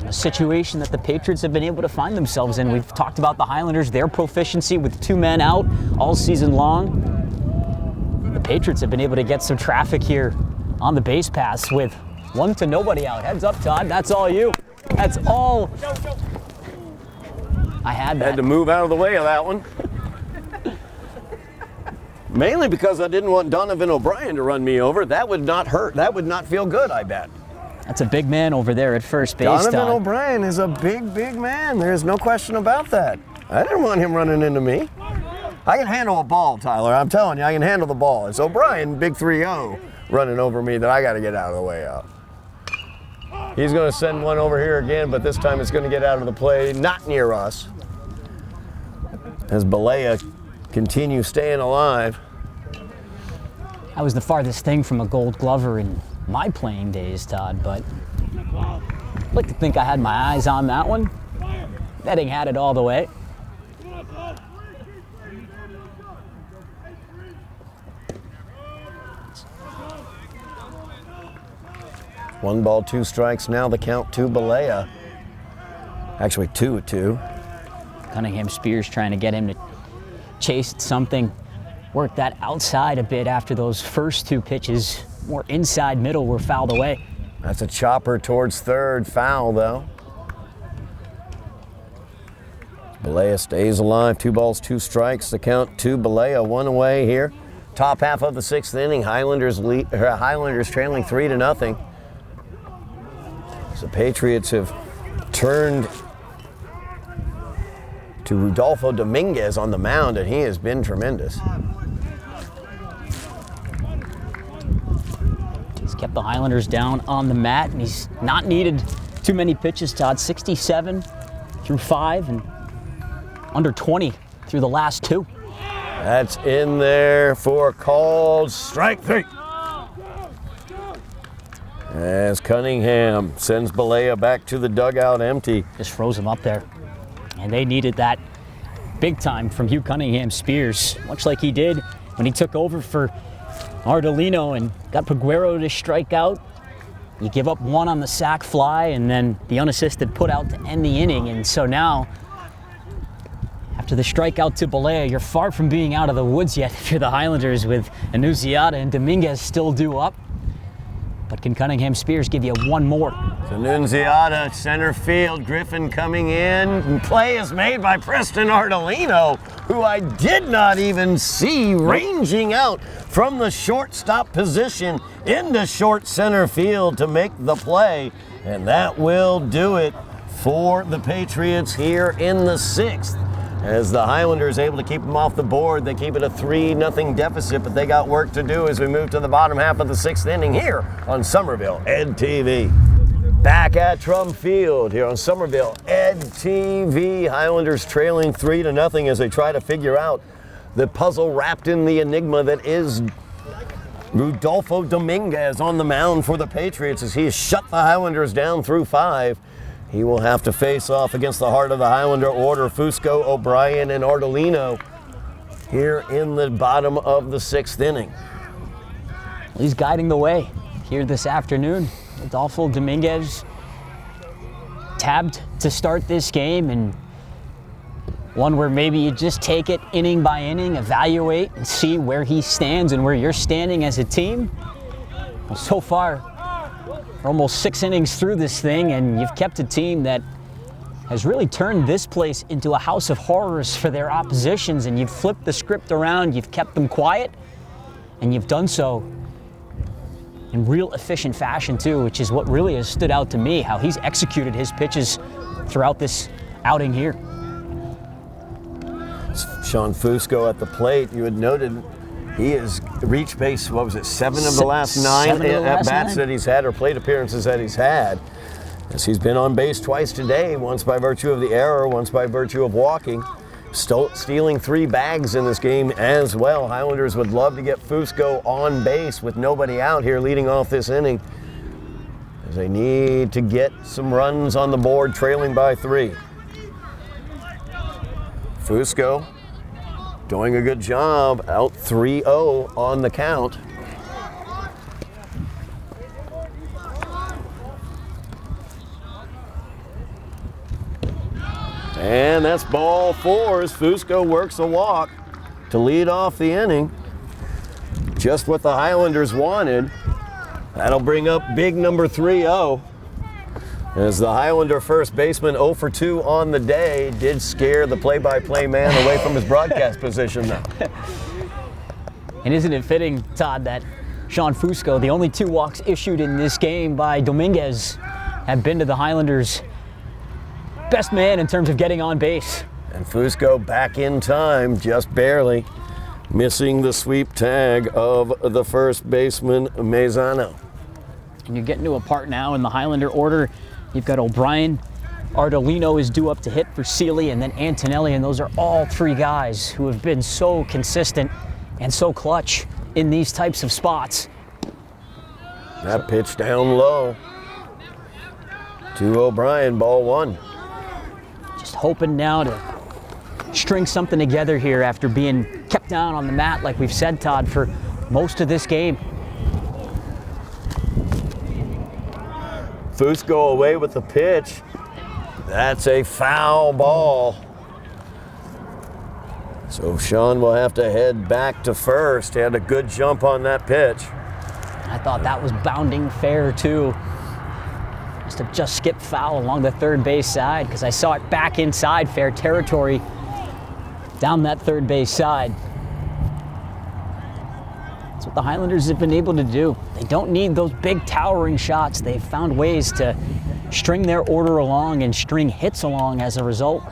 A situation that the Patriots have been able to find themselves in. We've talked about the Highlanders, their proficiency with 2 men out all season long. The Patriots have been able to get some traffic here on the base paths with 1 to nobody out. Heads up, Todd. That's all you. That's all. I had to move out of the way of that one. Mainly because I didn't want Donovan O'Brien to run me over. That would not hurt. That would not feel good, I bet. That's a big man over there at first base, Donovan Todd. O'Brien is a big, big man. There's no question about that. I didn't want him running into me. I can handle a ball, Tyler. I'm telling you, I can handle the ball. It's O'Brien, big 3-0, running over me that I got to get out of the way of. He's going to send one over here again, but this time it's going to get out of the play, not near us. As Balea continues staying alive. I was the farthest thing from a Gold Glover in my playing days, Todd, but I'd like to think I had my eyes on that one. Betting had it all the way. 1 ball, 2 strikes. Now the count to Balea. Actually 2-2. Cunningham Spears trying to get him to chase something. Work that outside a bit after those first 2 pitches. More inside middle were fouled away. That's a chopper towards third. Foul, though. Balea stays alive. 2 balls, 2 strikes. The count to Balea. 1 away here. Top half of the 6th inning. Highlanders trailing 3-0. The Patriots have turned to Rodolfo Dominguez on the mound, and he has been tremendous. He's kept the Highlanders down on the mat, and he's not needed too many pitches, Todd. 67 through 5 and under 20 through the last 2. That's in there for called strike 3. As Cunningham sends Balea back to the dugout empty. Just froze him up there. And they needed that big time from Hugh Cunningham Spears, much like he did when he took over for Ardolino and got Peguero to strike out. You give up 1 on the sac fly and then the unassisted put out to end the inning. And so now, after the strikeout to Balea, you're far from being out of the woods yet if you're the Highlanders, with Annunziata and Dominguez still due up. But can Cunningham Spears give you 1 more? So Annunziata, center field. Griffin coming in. And play is made by Preston Ardolino, who I did not even see ranging out from the shortstop position into short center field to make the play. And that will do it for the Patriots here in the 6th. As the Highlanders able to keep them off the board, they keep it a 3-0 deficit, but they got work to do as we move to the bottom half of the 6th inning here on Somerville Ed TV. Back at Trum Field here on Somerville Ed TV. Highlanders trailing 3-0 as they try to figure out the puzzle wrapped in the enigma that is Rodolfo Dominguez on the mound for the Patriots as he has shut the Highlanders down through 5. He will have to face off against the heart of the Highlander order, Fusco, O'Brien, and Ardolino here in the bottom of the 6th inning. He's guiding the way here this afternoon. Rodolfo Dominguez tabbed to start this game, and one where maybe you just take it inning by inning, evaluate and see where he stands and where you're standing as a team. Well, so far, we're almost 6 innings through this thing, and you've kept a team that has really turned this place into a house of horrors for their oppositions, and you've flipped the script around, you've kept them quiet, and you've done so in real efficient fashion too, which is what really has stood out to me, how he's executed his pitches throughout this outing here. Sean Fusco at the plate. You had noted he has reached base, 7 of the last 9 at-bats that he's had, or plate appearances that he's had. As he's been on base twice today, once by virtue of the error, once by virtue of walking. stealing 3 bags in this game as well. Highlanders would love to get Fusco on base with nobody out here leading off this inning, as they need to get some runs on the board, trailing by 3. Fusco doing a good job, out 3-0 on the count. And that's ball 4 as Fusco works a walk to lead off the inning. Just what the Highlanders wanted. That'll bring up big number 3-0. As the Highlander first baseman 0 for 2 on the day did scare the play-by-play man away from his broadcast position though. And isn't it fitting, Todd, that Sean Fusco, the only 2 walks issued in this game by Dominguez, have been to the Highlanders' best man in terms of getting on base. And Fusco back in time, just barely, missing the sweep tag of the first baseman, Maizano. And you're getting to a part now in the Highlander order. You've got O'Brien, Ardolino is due up to hit for Seeley, and then Antonelli, and those are all 3 guys who have been so consistent and so clutch in these types of spots. That pitch down low to O'Brien, ball 1. Just hoping now to string something together here after being kept down on the mat, like we've said, Todd, for most of this game. Fusco away with the pitch. That's a foul ball. So Sean will have to head back to first. He had a good jump on that pitch. I thought that was bounding fair too. Must have just skipped foul along the third base side, because I saw it back inside fair territory down that third base side. That's what the Highlanders have been able to do. They don't need those big towering shots. They've found ways to string their order along and string hits along as a result.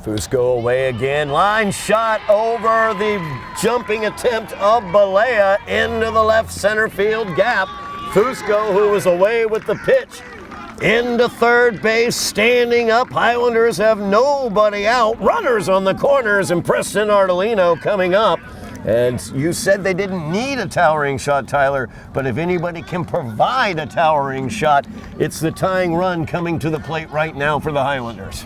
Fusco away again. Line shot over the jumping attempt of Balea into the left center field gap. Fusco, who was away with the pitch, into third base, standing up. Highlanders have nobody out. Runners on the corners, and Preston Ardolino coming up. And you said they didn't need a towering shot, Tyler, but if anybody can provide a towering shot, it's the tying run coming to the plate right now for the Highlanders.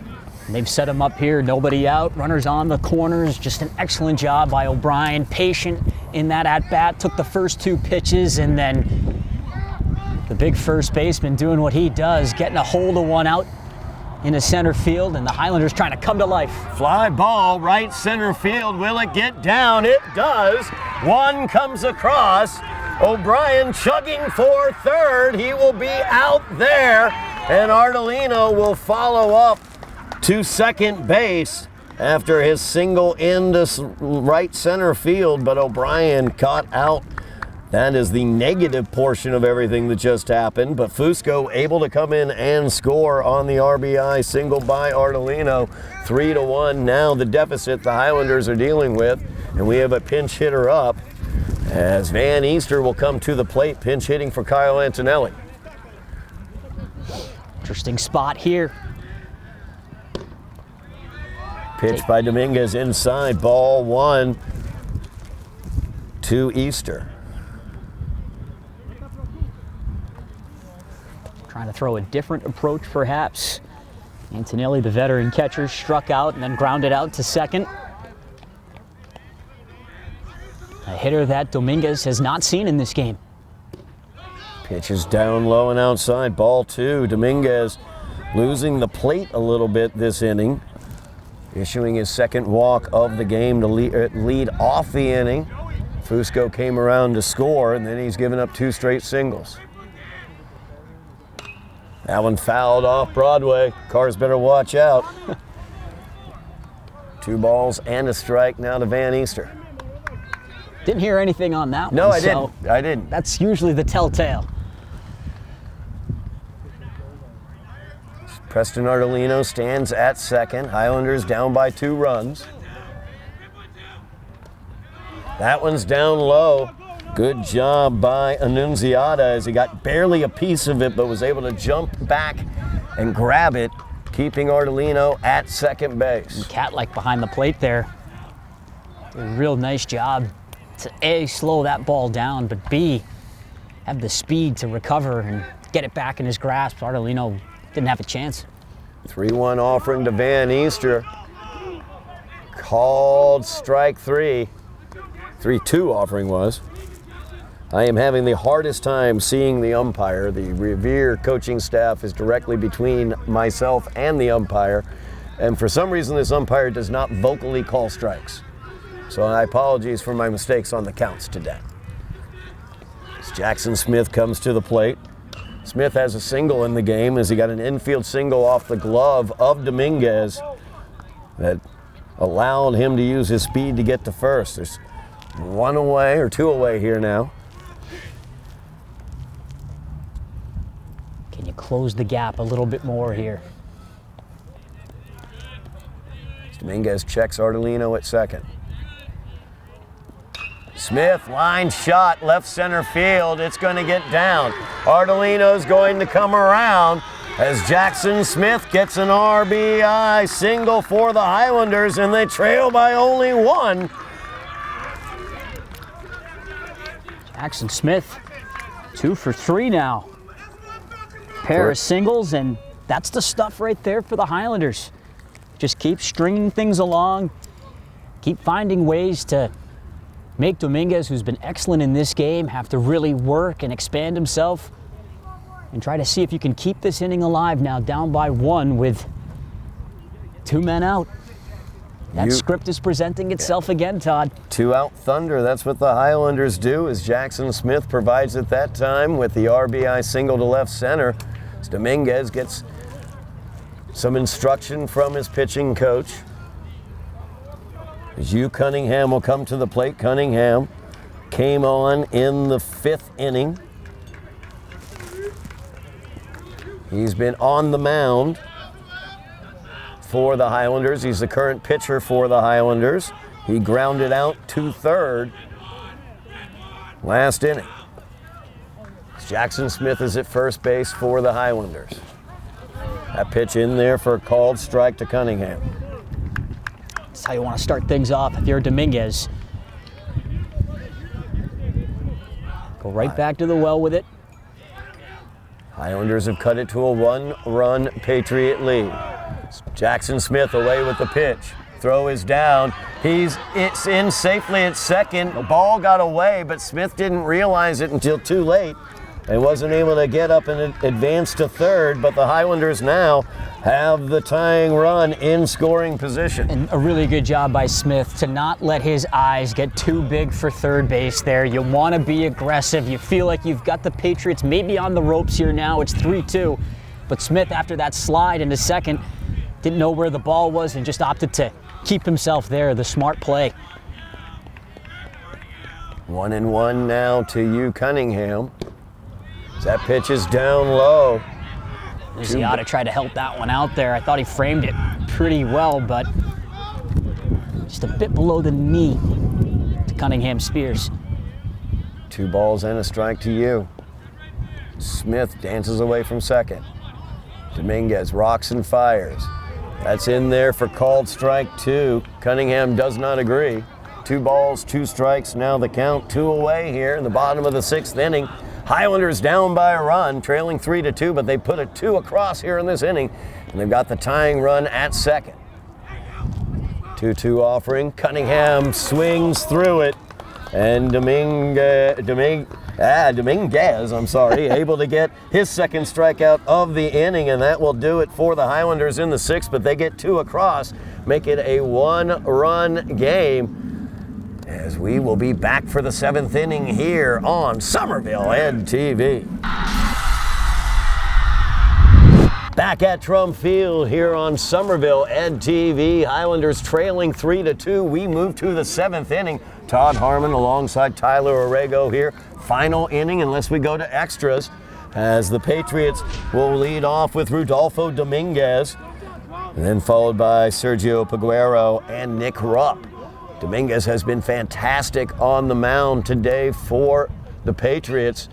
They've set him up here, nobody out, runners on the corners. Just an excellent job by O'Brien, patient in that at-bat, took the first 2 pitches, and then the big first baseman doing what he does, getting a hold of one out into center field, and the Highlanders trying to come to life. Fly ball, right center field. Will it get down? It does. One comes across. O'Brien chugging for third. He will be out there, and Ardolino will follow up to second base after his single into right center field, but O'Brien caught out. That is the negative portion of everything that just happened, but Fusco able to come in and score on the RBI single by Ardolino. 3-1 now the deficit the Highlanders are dealing with, and we have a pinch hitter up as Van Easter will come to the plate, pinch hitting for Kyle Antonelli. Interesting spot here. Pitch by Dominguez inside, ball 1 to Easter. Trying to throw a different approach, perhaps. Antonelli, the veteran catcher, struck out and then grounded out to second. A hitter that Dominguez has not seen in this game. Pitch is down low and outside, ball 2. Dominguez losing the plate a little bit this inning, issuing his second walk of the game to lead off the inning. Fusco came around to score, and then he's given up 2 straight singles. That one fouled off Broadway. Cars better watch out. 2 balls and a strike now to Van Easter. Didn't hear anything on that No, one. I didn't. I didn't. That's usually the telltale. Preston Ardolino stands at second. Highlanders down by 2 runs. That one's down low. Good job by Annunziata as he got barely a piece of it, but was able to jump back and grab it. keeping Ardolino at second base. Cat-like behind the plate there. Did a real nice job to A, slow that ball down, but B, have the speed to recover and get it back in his grasp. Ardolino didn't have a chance. 3-1 offering to Van Easter. Called strike 3. 3-2 offering was. I am having the hardest time seeing the umpire. The Revere coaching staff is directly between myself and the umpire. And for some reason, this umpire does not vocally call strikes. So I apologize for my mistakes on the counts today. As Jackson Smith comes to the plate. Smith has a single in the game as he got an infield single off the glove of Dominguez that allowed him to use his speed to get to first. There's 1 away or 2 away here now. Can you close the gap a little bit more here? Dominguez checks Ardolino at second. Smith, line shot, left center field. It's going to get down. Ardolino's going to come around as Jackson Smith gets an RBI single for the Highlanders, and they trail by only 1. Jackson Smith, 2 for 3 now. Pair of singles, and that's the stuff right there for the Highlanders. Just keep stringing things along, keep finding ways to make Dominguez, who's been excellent in this game, have to really work and expand himself and try to see if you can keep this inning alive now, down by 1 with 2 men out. That script is presenting itself again, Todd. 2 out thunder, that's what the Highlanders do, as Jackson Smith provides at that time with the RBI single to left center. As Dominguez gets some instruction from his pitching coach. As Cunningham will come to the plate. Cunningham came on in the 5th inning. He's been on the mound for the Highlanders. He's the current pitcher for the Highlanders. He grounded out to third last inning. Jackson Smith is at first base for the Highlanders. That pitch in there for a called strike to Cunningham. That's how you want to start things off if you're Dominguez. Go right back to the well with it. Highlanders have cut it to a 1-run Patriot lead. Jackson Smith away with the pitch. Throw is down. It's in safely at second. The ball got away, but Smith didn't realize it until too late. And wasn't able to get up and advance to third, but the Highlanders now have the tying run in scoring position. And a really good job by Smith to not let his eyes get too big for third base there. You want to be aggressive. You feel like you've got the Patriots maybe on the ropes here now. It's 3-2. But Smith, after that slide into second, didn't know where the ball was and just opted to keep himself there. The smart play. 1-1 now to Cunningham. That pitch is down low. He ought to try to help that one out there. I thought he framed it pretty well, but just a bit below the knee to Cunningham Spears. 2 balls and a strike to Smith dances away from second. Dominguez rocks and fires. That's in there for called strike 2. Cunningham does not agree. 2 balls, 2 strikes, now the count. 2 away here in the bottom of the 6th inning. Highlanders down by a run, trailing 3-2, but they put a 2 across here in this inning, and they've got the tying run at second. 2-2 offering. Cunningham swings through it, and Dominguez, able to get his second strikeout of the inning, and that will do it for the Highlanders in the 6th, but they get 2 across, make it a 1-run game. As we will be back for the 7th inning here on Somerville Ed TV. Back at Trump Field here on Somerville Ed TV. Highlanders trailing 3-2. We move to the 7th inning. Todd Harmon alongside Tyler Aragao here. Final inning unless we go to extras, as the Patriots will lead off with Rodolfo Dominguez, and then followed by Sergio Peguero and Nick Rupp. Dominguez has been fantastic on the mound today for the Patriots.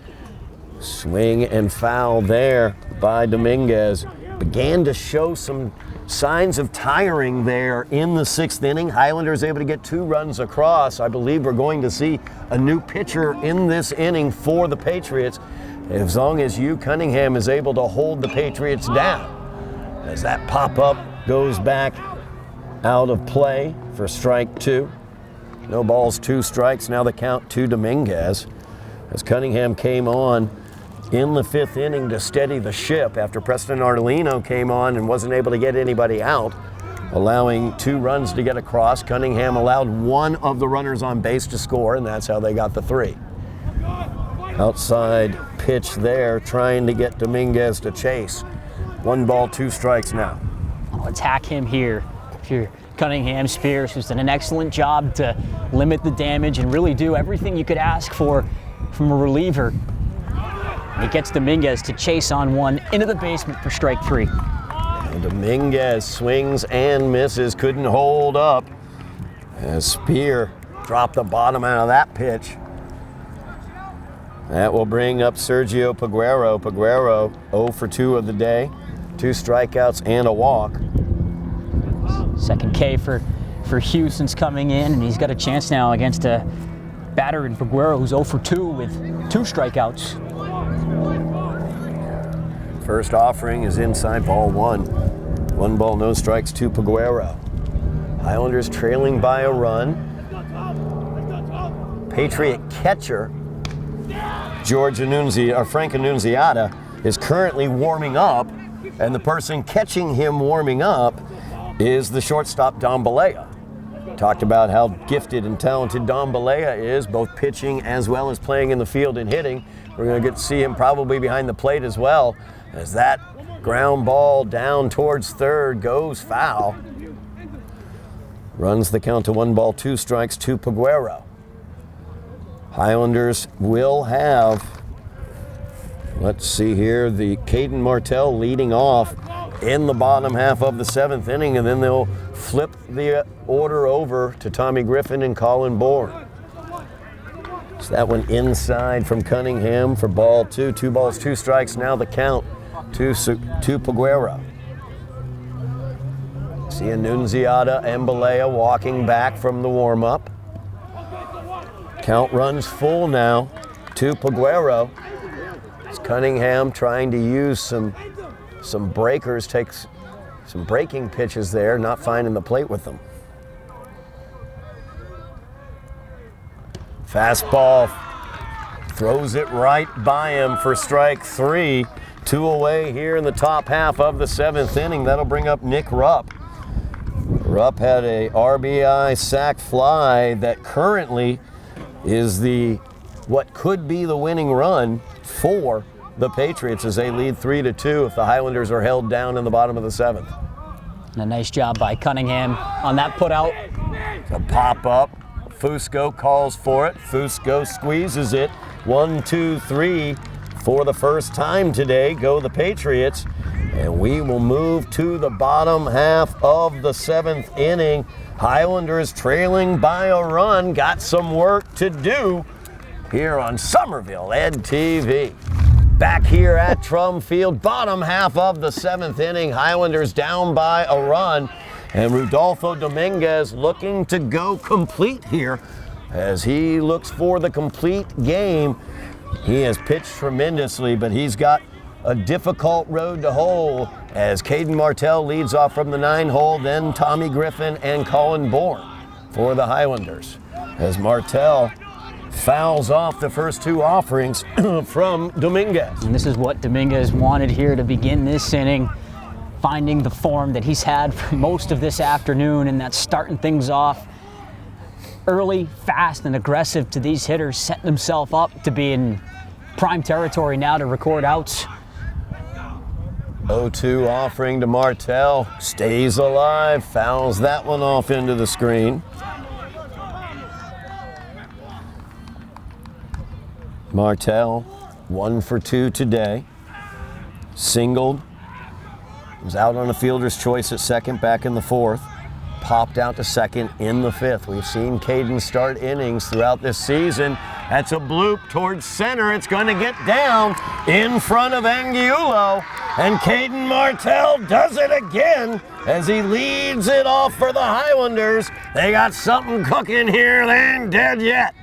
Swing and foul there by Dominguez. began to show some signs of tiring there in the 6th inning. Highlanders able to get 2 runs across. I believe we're going to see a new pitcher in this inning for the Patriots, as long as Hugh Cunningham is able to hold the Patriots down. As that pop-up goes back out of play for strike 2. No balls, 2 strikes. Now the count to Dominguez, as Cunningham came on in the 5th inning to steady the ship after Preston Arlino came on and wasn't able to get anybody out, allowing 2 runs to get across. Cunningham allowed 1 of the runners on base to score, and that's how they got the 3. Outside pitch there, trying to get Dominguez to chase. 1 ball, 2 strikes now. I'll attack him here. If you're Cunningham, Spears, who's done an excellent job to limit the damage and really do everything you could ask for from a reliever. He gets Dominguez to chase on 1 into the basement for strike 3. And Dominguez swings and misses, couldn't hold up as Spear dropped the bottom out of that pitch. That will bring up Sergio Peguero. Peguero 0 for 2 of the day, 2 strikeouts and a walk. Second K for Houston's coming in, and he's got a chance now against a batter in Peguero who's 0 for 2 with 2 strikeouts. First offering is inside, ball 1. 1 ball, no strikes to Peguero. Highlanders trailing by a run. Patriot catcher Frank Annunziata is currently warming up, and the person catching him warming up is the shortstop Dom Balea. Talked about how gifted and talented Dom Balea is, both pitching as well as playing in the field and hitting. We're going to get to see him probably behind the plate as well, as that ground ball down towards third goes foul. Runs the count to 1 ball, 2 strikes to Peguero. Highlanders will have, let's see here, the Caden Martell leading off in the bottom half of the 7th inning, and then they'll flip the order over to Tommy Griffin and Colin Bourne. So that one inside from Cunningham for ball 2. 2 balls, 2 strikes. Now the count to Peguero. See Annunziata and Balea walking back from the warm-up. Count runs full now to Peguero. It's Cunningham trying to use some breakers, takes some breaking pitches there, not finding the plate with them. Fastball, throws it right by him for strike 3. 2 away here in the top half of the 7th inning. That'll bring up Nick Rupp. Rupp had a RBI sac fly that currently is what could be the winning run for the Patriots as they lead 3-2 if the Highlanders are held down in the bottom of the 7th. And a nice job by Cunningham on that put out. A pop up. Fusco calls for it. Fusco squeezes it. 1, 2, 3 for the first time today. Go the Patriots. And we will move to the bottom half of the 7th inning. Highlanders trailing by a run. Got some work to do here on Somerville Ed TV. Back here at Trum Field, bottom half of the 7th inning. Highlanders down by a run. And Rodolfo Dominguez looking to go complete here as he looks for the complete game. He has pitched tremendously, but he's got a difficult road to hoe as Caden Martell leads off from the 9-hole, then Tommy Griffin and Colin Bourne for the Highlanders. As Martell fouls off the first 2 offerings from Dominguez. And this is what Dominguez wanted here to begin this inning, finding the form that he's had for most of this afternoon, and that's starting things off early, fast, and aggressive to these hitters, setting himself up to be in prime territory now to record outs. 0-2 offering to Martell, stays alive, fouls that one off into the screen. Martell, 1 for 2 today. Singled, was out on a fielder's choice at second back in the 4th. Popped out to second in the 5th. We've seen Caden start innings throughout this season. That's a bloop towards center. It's going to get down in front of Angulo. And Caden Martell does it again as he leads it off for the Highlanders. They got something cooking here. They ain't dead yet.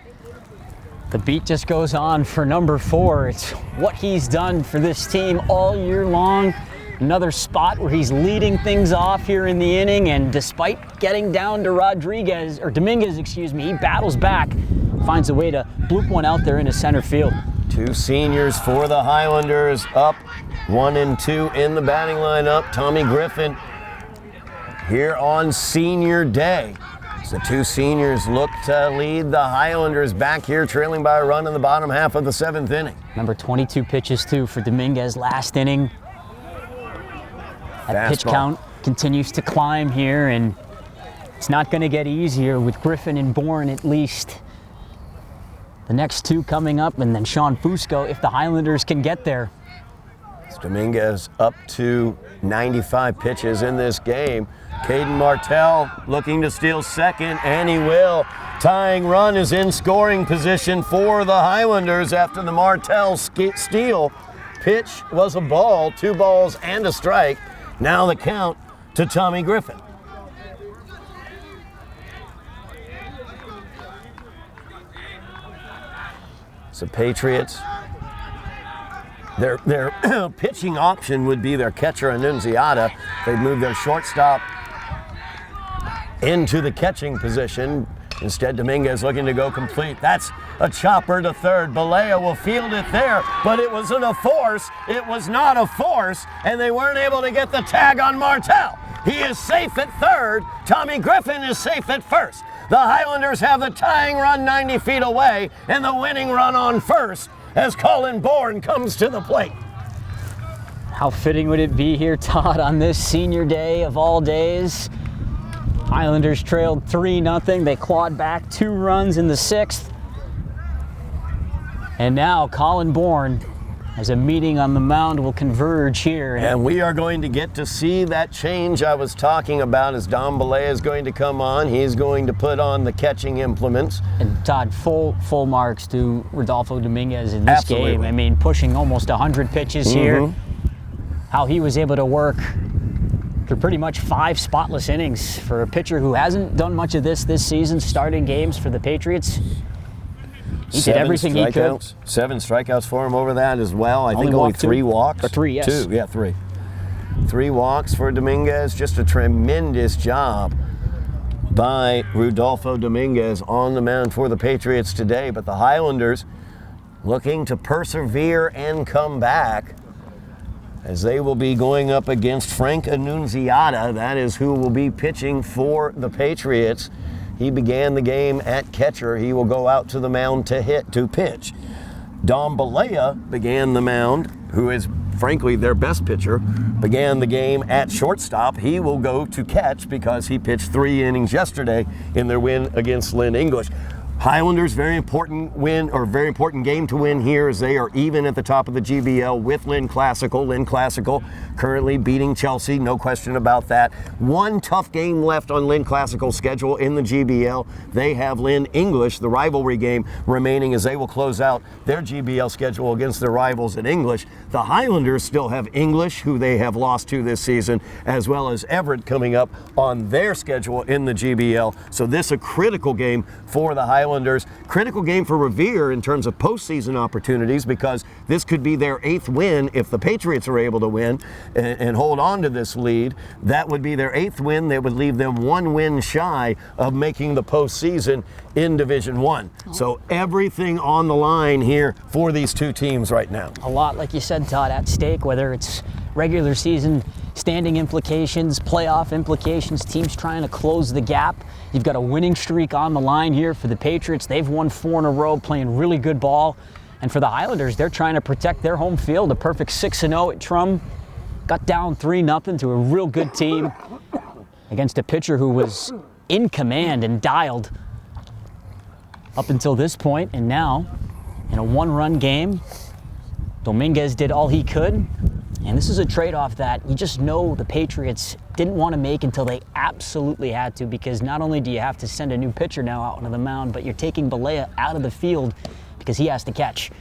The beat just goes on for number 4. It's what he's done for this team all year long. Another spot where he's leading things off here in the inning, and despite getting down to Dominguez, he battles back, finds a way to bloop one out there into center field. 2 seniors for the Highlanders, up 1 and 2 in the batting lineup. Tommy Griffin here on senior day. The 2 seniors look to lead the Highlanders back here, trailing by a run in the bottom half of the 7th inning. Number 22 pitches too for Dominguez last inning. That pitch count continues to climb here, and it's not going to get easier with Griffin and Bourne at least. The next 2 coming up, and then Sean Fusco if the Highlanders can get there. It's Dominguez up to 95 pitches in this game. Caden Martell looking to steal second, and he will. Tying run is in scoring position for the Highlanders after the Martell steal. Pitch was a ball, 2 balls and a strike. Now the count to Tommy Griffin. So Patriots, their pitching option would be their catcher Annunziata. They'd move their shortstop into the catching position. Instead, Dominguez looking to go complete. That's a chopper to third. Balea will field it there, but it wasn't a force. It was not a force, and they weren't able to get the tag on Martell. He is safe at third. Tommy Griffin is safe at first. The Highlanders have the tying run 90 feet away and the winning run on first as Colin Bourne comes to the plate. How fitting would it be here, Todd, on this senior day of all days? Highlanders trailed 3-0. They clawed back 2 runs in the 6th. And now Colin Bourne, as a meeting on the mound will converge here. And we are going to get to see that change I was talking about as Dom Balea is going to come on. He's going to put on the catching implements. And Todd, full marks to Rodolfo Dominguez in this Absolutely. game. I mean, pushing almost 100 pitches here. How he was able to work through pretty much 5 spotless innings for a pitcher who hasn't done much of this season, starting games for the Patriots. He did everything he could. 7 strikeouts for him over that as well. I think only 3 walks. Or 3, yes. 2, yeah, 3. 3 walks for Dominguez. Just a tremendous job by Rodolfo Dominguez on the mound for the Patriots today. But the Highlanders looking to persevere and come back as they will be going up against Frank Annunziata. That is who will be pitching for the Patriots. He began the game at catcher. He will go out to the mound to pitch. Dom Balea began the mound, who is frankly their best pitcher, began the game at shortstop. He will go to catch because he pitched 3 innings yesterday in their win against Lynn English. Highlanders, very important win, or very important game to win here, as they are even at the top of the GBL with Lynn Classical. Lynn Classical currently beating Chelsea, no question about that. 1 tough game left on Lynn Classical's schedule in the GBL. They have Lynn English, the rivalry game, remaining as they will close out their GBL schedule against their rivals in English. The Highlanders still have English, who they have lost to this season, as well as Everett coming up on their schedule in the GBL. So this is a critical game for the Highlanders. Critical game for Revere in terms of postseason opportunities, because this could be their 8th win if the Patriots are able to win and hold on to this lead. That would be their 8th win. That would leave them 1 win shy of making the postseason in Division 1. So everything on the line here for these 2 teams right now. A lot, like you said, Todd, at stake, whether it's regular season standing implications, playoff implications, teams trying to close the gap. You've got a winning streak on the line here for the Patriots. They've won 4 in a row, playing really good ball. And for the Highlanders, they're trying to protect their home field. A perfect 6-0 at Trum. Got down 3-0 to a real good team against a pitcher who was in command and dialed up until this point. And now, in a 1-run game, Dominguez did all he could. And this is a trade-off that you just know the Patriots didn't want to make until they absolutely had to, because not only do you have to send a new pitcher now out onto the mound, but you're taking Balea out of the field because he has to catch.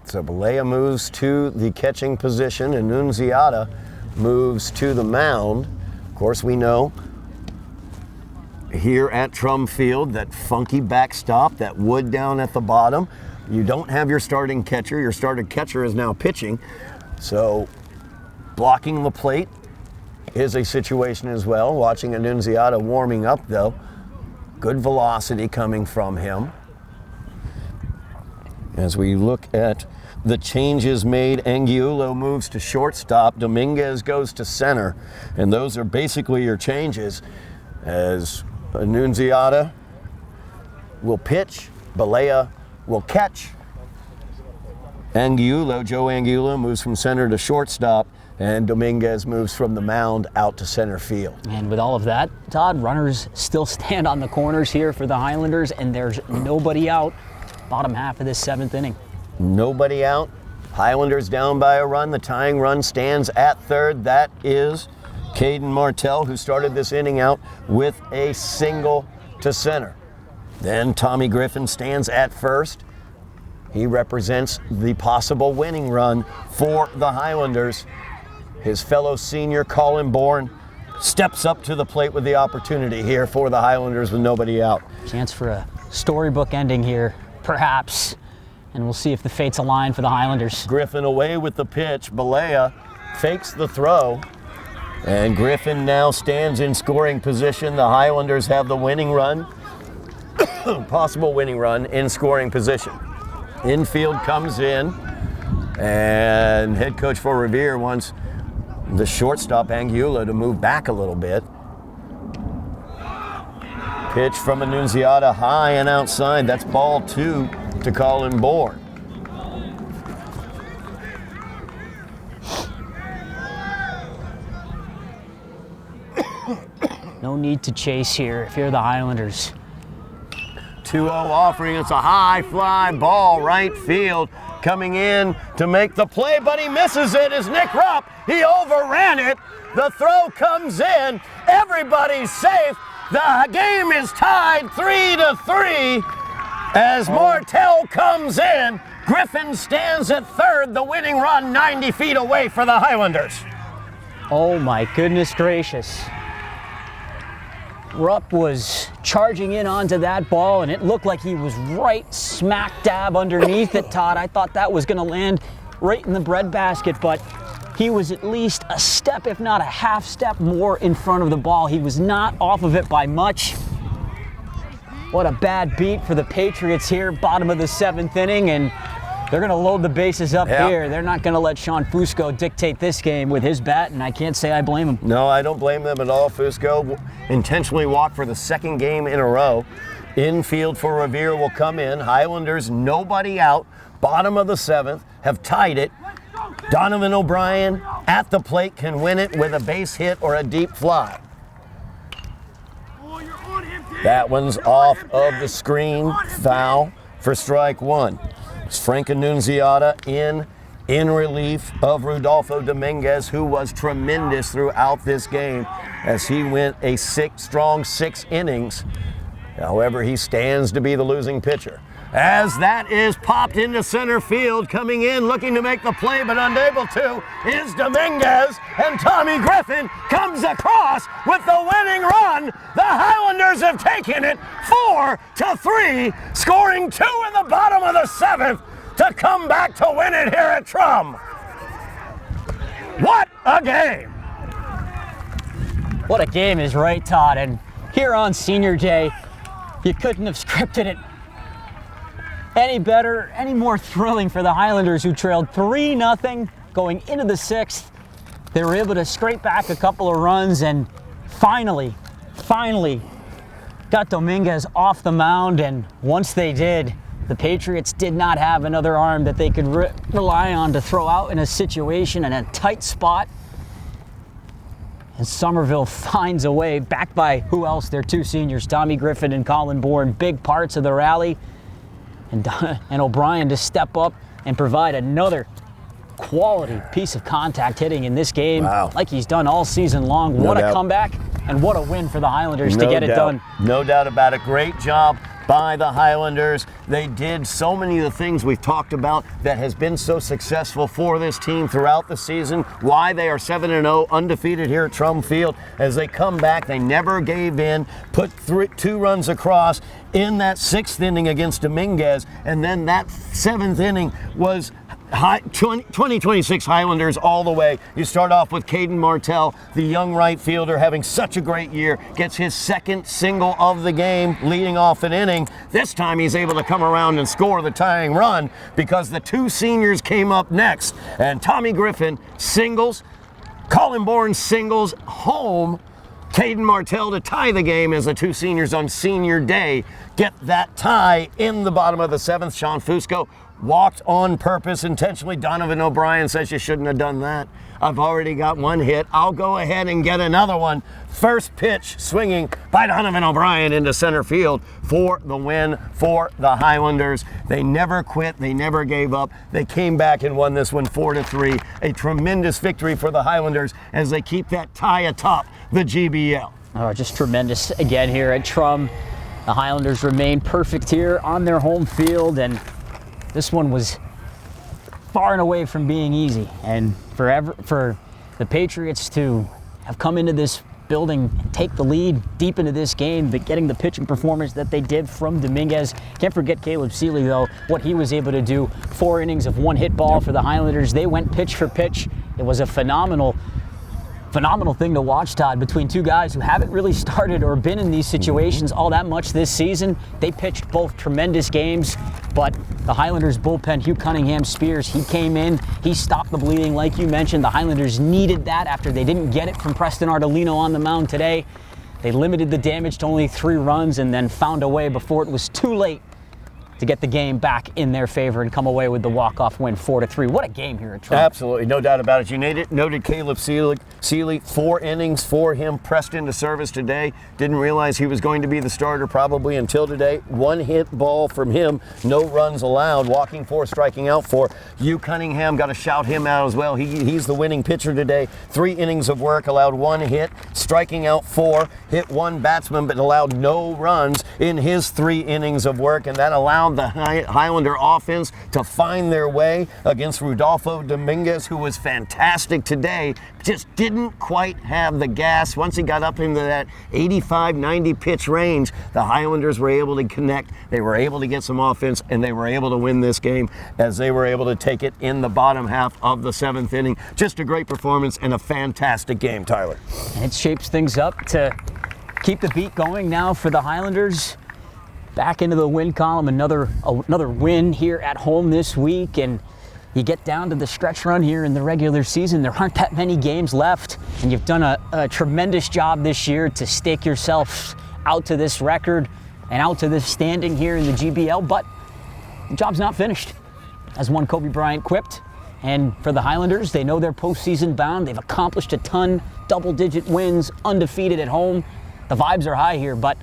So Balea moves to the catching position, and Nunziata moves to the mound. Of course, we know here at Trum Field, that funky backstop, that wood down at the bottom, you don't have your starting catcher. Your starting catcher is now pitching. So blocking the plate is a situation as well. Watching Annunziata warming up though. Good velocity coming from him. As we look at the changes made, Angulo moves to shortstop, Dominguez goes to center, and those are basically your changes, as Annunziata will pitch, Balea will catch. Joe Angulo moves from center to shortstop, and Dominguez moves from the mound out to center field. And with all of that, Todd, runners still stand on the corners here for the Highlanders, and there's nobody out bottom half of this 7th inning. Nobody out. Highlanders down by a run. The tying run stands at third. That is Caden Martell, who started this inning out with a single to center. Then Tommy Griffin stands at first. He represents the possible winning run for the Highlanders. His fellow senior, Colin Bourne, steps up to the plate with the opportunity here for the Highlanders with nobody out. Chance for a storybook ending here, perhaps. And we'll see if the fates align for the Highlanders. Griffin away with the pitch. Balea fakes the throw. And Griffin now stands in scoring position. The Highlanders have the winning run, possible winning run in scoring position. Infield comes in, and head coach for Revere wants the shortstop, Angulo, to move back a little bit. Pitch from Annunziata high and outside. That's ball 2 to Colin Bourne. No need to chase here if you're the Highlanders. 2-0 offering. It's a high fly ball, right field. Coming in to make the play, but he misses it. Is Nick Rupp. He overran it. The throw comes in. Everybody's safe. The game is tied 3-3 as Martell comes in. Griffin stands at third. The winning run 90 feet away for the Highlanders. Oh my goodness gracious. Rupp was charging in onto that ball, and it looked like he was right smack dab underneath it, Todd. I thought that was going to land right in the breadbasket, but he was at least a step, if not a half step more in front of the ball. He was not off of it by much. What a bad beat for the Patriots here, bottom of the 7th inning, and they're going to load the bases up here. They're not going to let Sean Fusco dictate this game with his bat, and I can't say I blame him. No, I don't blame them at all. Fusco intentionally walked for the 2nd game in a row. Infield for Revere will come in. Highlanders, nobody out. Bottom of the 7th, have tied it. Donovan O'Brien at the plate can win it with a base hit or a deep fly. That one's off of the screen. Foul for strike 1. It's Frank Annunziata in relief of Rudolfo Dominguez, who was tremendous throughout this game as he went a strong 6 innings. However, he stands to be the losing pitcher. As that is popped into center field, coming in, looking to make the play, but unable to, is Dominguez, and Tommy Griffin comes across with the winning run. The Highlanders have taken it 4-3, scoring 2 in the bottom of the 7th to come back to win it here at Trum. What a game! What a game is right, Todd. And here on Senior Day, you couldn't have scripted it any better, any more thrilling for the Highlanders, who trailed 3-0 going into the 6th. They were able to scrape back a couple of runs and finally got Dominguez off the mound. And once they did, the Patriots did not have another arm that they could rely on to throw out in a situation in a tight spot. And Somerville finds a way, backed by who else? Their 2 seniors, Tommy Griffin and Colin Bourne, big parts of the rally. And O'Brien to step up and provide another quality piece of contact hitting in this game, like he's done all season long. What a comeback and what a win for the Highlanders to get it done. No doubt about it. Great job by the Highlanders. They did so many of the things we've talked about that has been so successful for this team throughout the season, why they are 7-0, undefeated here at Trum Field. As they come back, they never gave in, put 2 runs across in that 6th inning against Dominguez, and then that 7th inning was 2026 Highlanders all the way. You start off with Caden Martell, the young right fielder, having such a great year, gets his 2nd single of the game, leading off an inning. This time he's able to come around and score the tying run because the 2 seniors came up next. And Tommy Griffin singles, Colin Bourne singles home, Caden Martell to tie the game as the 2 seniors on senior day get that tie in the bottom of the 7th. Sean Fusco walked on purpose intentionally. Donovan O'Brien says you shouldn't have done that. I've already got 1 hit. I'll go ahead and get another one. First pitch swinging by Donovan O'Brien into center field for the win for the Highlanders. They never quit. They never gave up. They came back and won this one 4-3. A tremendous victory for the Highlanders as they keep that tie atop the GBL. Oh, just tremendous again here at Trum. The Highlanders remain perfect here on their home field, and this one was far and away from being easy. And for the Patriots to have come into this building and take the lead deep into this game, but getting the pitching performance that they did from Dominguez. Can't forget Caleb Seeley, though, what he was able to do. 4 innings of 1-hit ball for the Highlanders. They went pitch for pitch. It was a phenomenal thing to watch, Todd, between 2 guys who haven't really started or been in these situations all that much this season. They pitched both tremendous games, but the Highlanders bullpen, Hugh Cunningham Spears, he came in, he stopped the bleeding like you mentioned. The Highlanders needed that after they didn't get it from Preston Ardolino on the mound today. They limited the damage to only 3 runs and then found a way before it was too late to get the game back in their favor and come away with the walk-off win 4-3. What a game here at Trum. Absolutely, no doubt about it. You noted Caleb Seeley, 4 innings for him, pressed into service today. Didn't realize he was going to be the starter probably until today. 1-hit ball from him, no runs allowed, walking 4, striking out 4. Hugh Cunningham, got to shout him out as well. He's the winning pitcher today. 3 innings of work, allowed 1 hit, striking out 4, hit 1 batsman, but allowed no runs in his 3 innings of work, and that allowed the Highlander offense to find their way against Rodolfo Dominguez, who was fantastic today, just didn't quite have the gas. Once he got up into that 85-90 pitch range, the Highlanders were able to connect, they were able to get some offense, and they were able to win this game as they were able to take it in the bottom half of the 7th inning. Just a great performance and a fantastic game, Tyler. And it shapes things up to keep the beat going now for the Highlanders. Back into the win column, another win here at home this week, and you get down to the stretch run here in the regular season. There aren't that many games left, and you've done a tremendous job this year to stake yourself out to this record and out to this standing here in the GBL, but the job's not finished, as one Kobe Bryant quipped. And for the Highlanders, they know they're postseason bound. They've accomplished a ton, double-digit wins, undefeated at home. The vibes are high here, but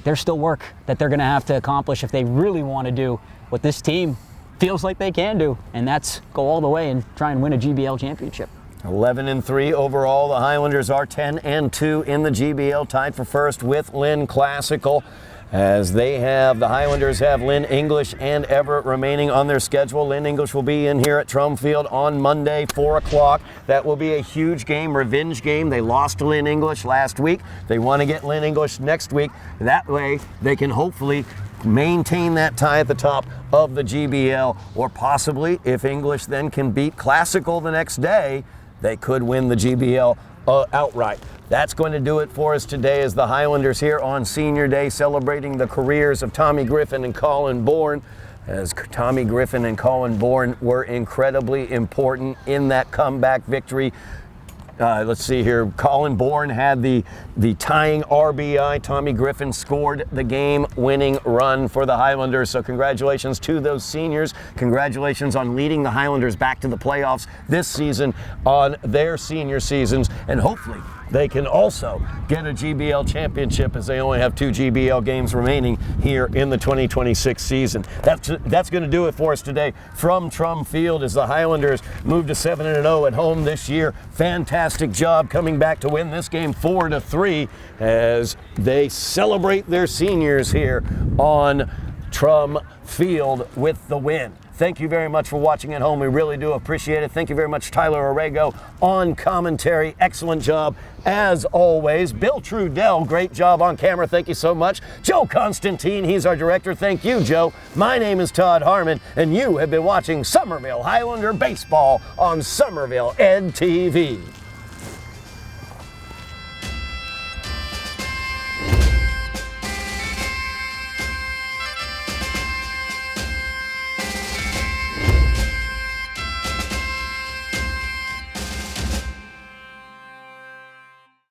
there's still work that they're going to have to accomplish if they really want to do what this team feels like they can do, and that's go all the way and try and win a GBL championship. 11-3 overall. The Highlanders are 10-2 in the GBL, tied for first with Lynn Classical. As the Highlanders have Lynn English and Everett remaining on their schedule. Lynn English will be in here at Trum Field on Monday, 4 o'clock. That will be a huge game, revenge game. They lost to Lynn English last week. They want to get Lynn English next week. That way they can hopefully maintain that tie at the top of the GBL, or possibly, if English then can beat Classical the next day, they could win the GBL outright. That's going to do it for us today as the Highlanders here on Senior Day celebrating the careers of Tommy Griffin and Colin Bourne, as Tommy Griffin and Colin Bourne were incredibly important in that comeback victory. Let's see here. Colin Bourne had the tying RBI. Tommy Griffin scored the game-winning run for the Highlanders. So congratulations to those seniors. Congratulations on leading the Highlanders back to the playoffs this season on their senior seasons. And hopefully they can also get a GBL championship, as they only have 2 GBL games remaining here in the 2026 season. That's going to do it for us today from Trum Field as the Highlanders move to 7-0 at home this year. Fantastic job coming back to win this game 4-3 as they celebrate their seniors here on Trum Field with the win. Thank you very much for watching at home. We really do appreciate it. Thank you very much, Tyler Aragao, on commentary. Excellent job, as always. Bill Trudell, great job on camera. Thank you so much. Joe Constantine, he's our director. Thank you, Joe. My name is Todd Harmon, and you have been watching Somerville Highlander Baseball on Somerville Ed TV.